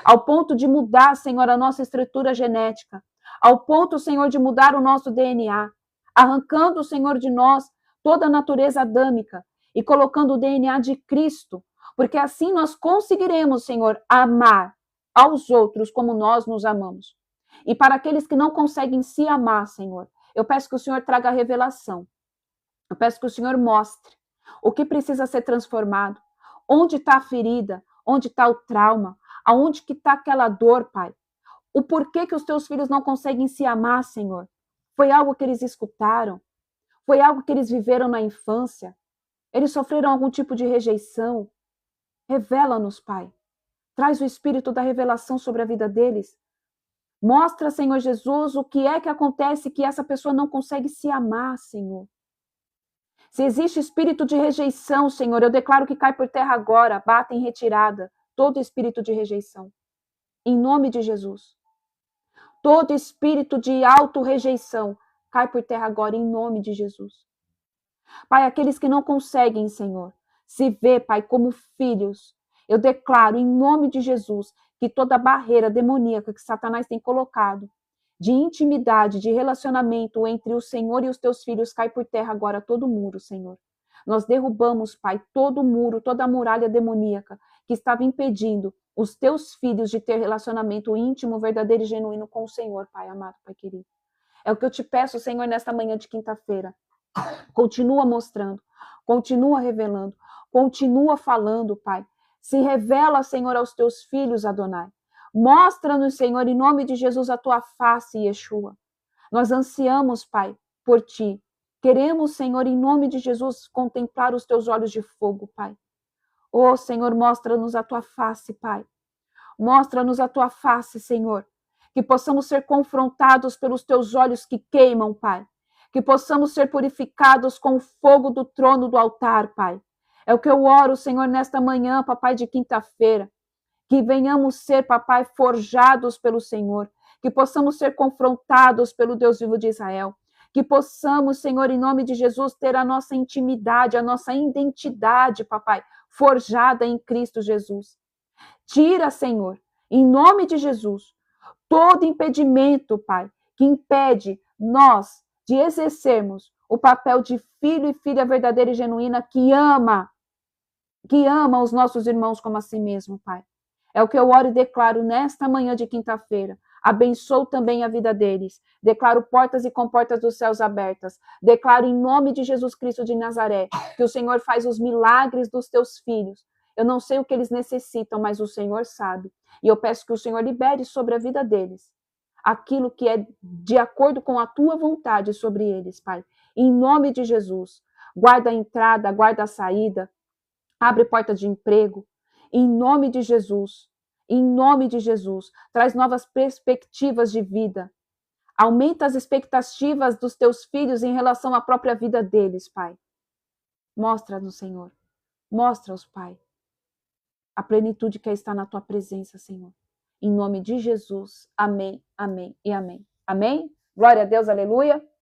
Ao ponto de mudar, Senhor, a nossa estrutura genética, ao ponto, Senhor, de mudar o nosso DNA, arrancando, Senhor, de nós toda a natureza adâmica e colocando o DNA de Cristo, porque assim nós conseguiremos, Senhor, amar aos outros como nós nos amamos. E para aqueles que não conseguem se amar, Senhor, eu peço que o Senhor traga a revelação. Eu peço que o Senhor mostre o que precisa ser transformado, onde está a ferida, onde está o trauma, aonde que está aquela dor, Pai. O porquê que os teus filhos não conseguem se amar, Senhor. Foi algo que eles escutaram, foi algo que eles viveram na infância, eles sofreram algum tipo de rejeição. Revela-nos, Pai. Traz o espírito da revelação sobre a vida deles. Mostra, Senhor Jesus, o que é que acontece que essa pessoa não consegue se amar, Senhor. Se existe espírito de rejeição, Senhor, eu declaro que cai por terra agora, bata em retirada todo espírito de rejeição. Em nome de Jesus. Todo espírito de auto-rejeição cai por terra agora, em nome de Jesus. Pai, aqueles que não conseguem, Senhor, se ver, Pai, como filhos, eu declaro, em nome de Jesus, que toda barreira demoníaca que Satanás tem colocado, de intimidade, de relacionamento entre o Senhor e os teus filhos, cai por terra agora todo muro, Senhor. Nós derrubamos, Pai, todo muro, toda a muralha demoníaca que estava impedindo os teus filhos de ter relacionamento íntimo, verdadeiro e genuíno com o Senhor, Pai amado, Pai querido. É o que eu te peço, Senhor, nesta manhã de quinta-feira. Continua mostrando, continua revelando, continua falando, Pai. Se revela, Senhor, aos teus filhos, Adonai. Mostra-nos, Senhor, em nome de Jesus, a tua face, Yeshua. Nós ansiamos, Pai, por ti. Queremos, Senhor, em nome de Jesus, contemplar os teus olhos de fogo, Pai. Oh, Senhor, mostra-nos a tua face, Pai. Mostra-nos a tua face, Senhor. Que possamos ser confrontados pelos teus olhos que queimam, Pai. Que possamos ser purificados com o fogo do trono do altar, Pai. É o que eu oro, Senhor, nesta manhã, papai, de quinta-feira. Que venhamos ser, papai, forjados pelo Senhor. Que possamos ser confrontados pelo Deus vivo de Israel. Que possamos, Senhor, em nome de Jesus, ter a nossa intimidade, a nossa identidade, papai, forjada em Cristo Jesus. Tira, Senhor, em nome de Jesus, todo impedimento, Pai, que impede nós de exercermos o papel de filho e filha verdadeira e genuína que ama os nossos irmãos como a si mesmo, Pai. É o que eu oro e declaro nesta manhã de quinta-feira. Abençoo também a vida deles. Declaro portas e comportas dos céus abertas. Declaro em nome de Jesus Cristo de Nazaré que o Senhor faz os milagres dos teus filhos. Eu não sei o que eles necessitam, mas o Senhor sabe. E eu peço que o Senhor libere sobre a vida deles aquilo que é de acordo com a tua vontade sobre eles, Pai. Em nome de Jesus. Guarda a entrada, guarda a saída. Abre porta de emprego. Em nome de Jesus. Em nome de Jesus. Traz novas perspectivas de vida. Aumenta as expectativas dos teus filhos em relação à própria vida deles, Pai. Mostra-nos, Senhor. Mostra-os, Pai, a plenitude que está na tua presença, Senhor. Em nome de Jesus. Amém, amém e amém. Amém? Glória a Deus, aleluia.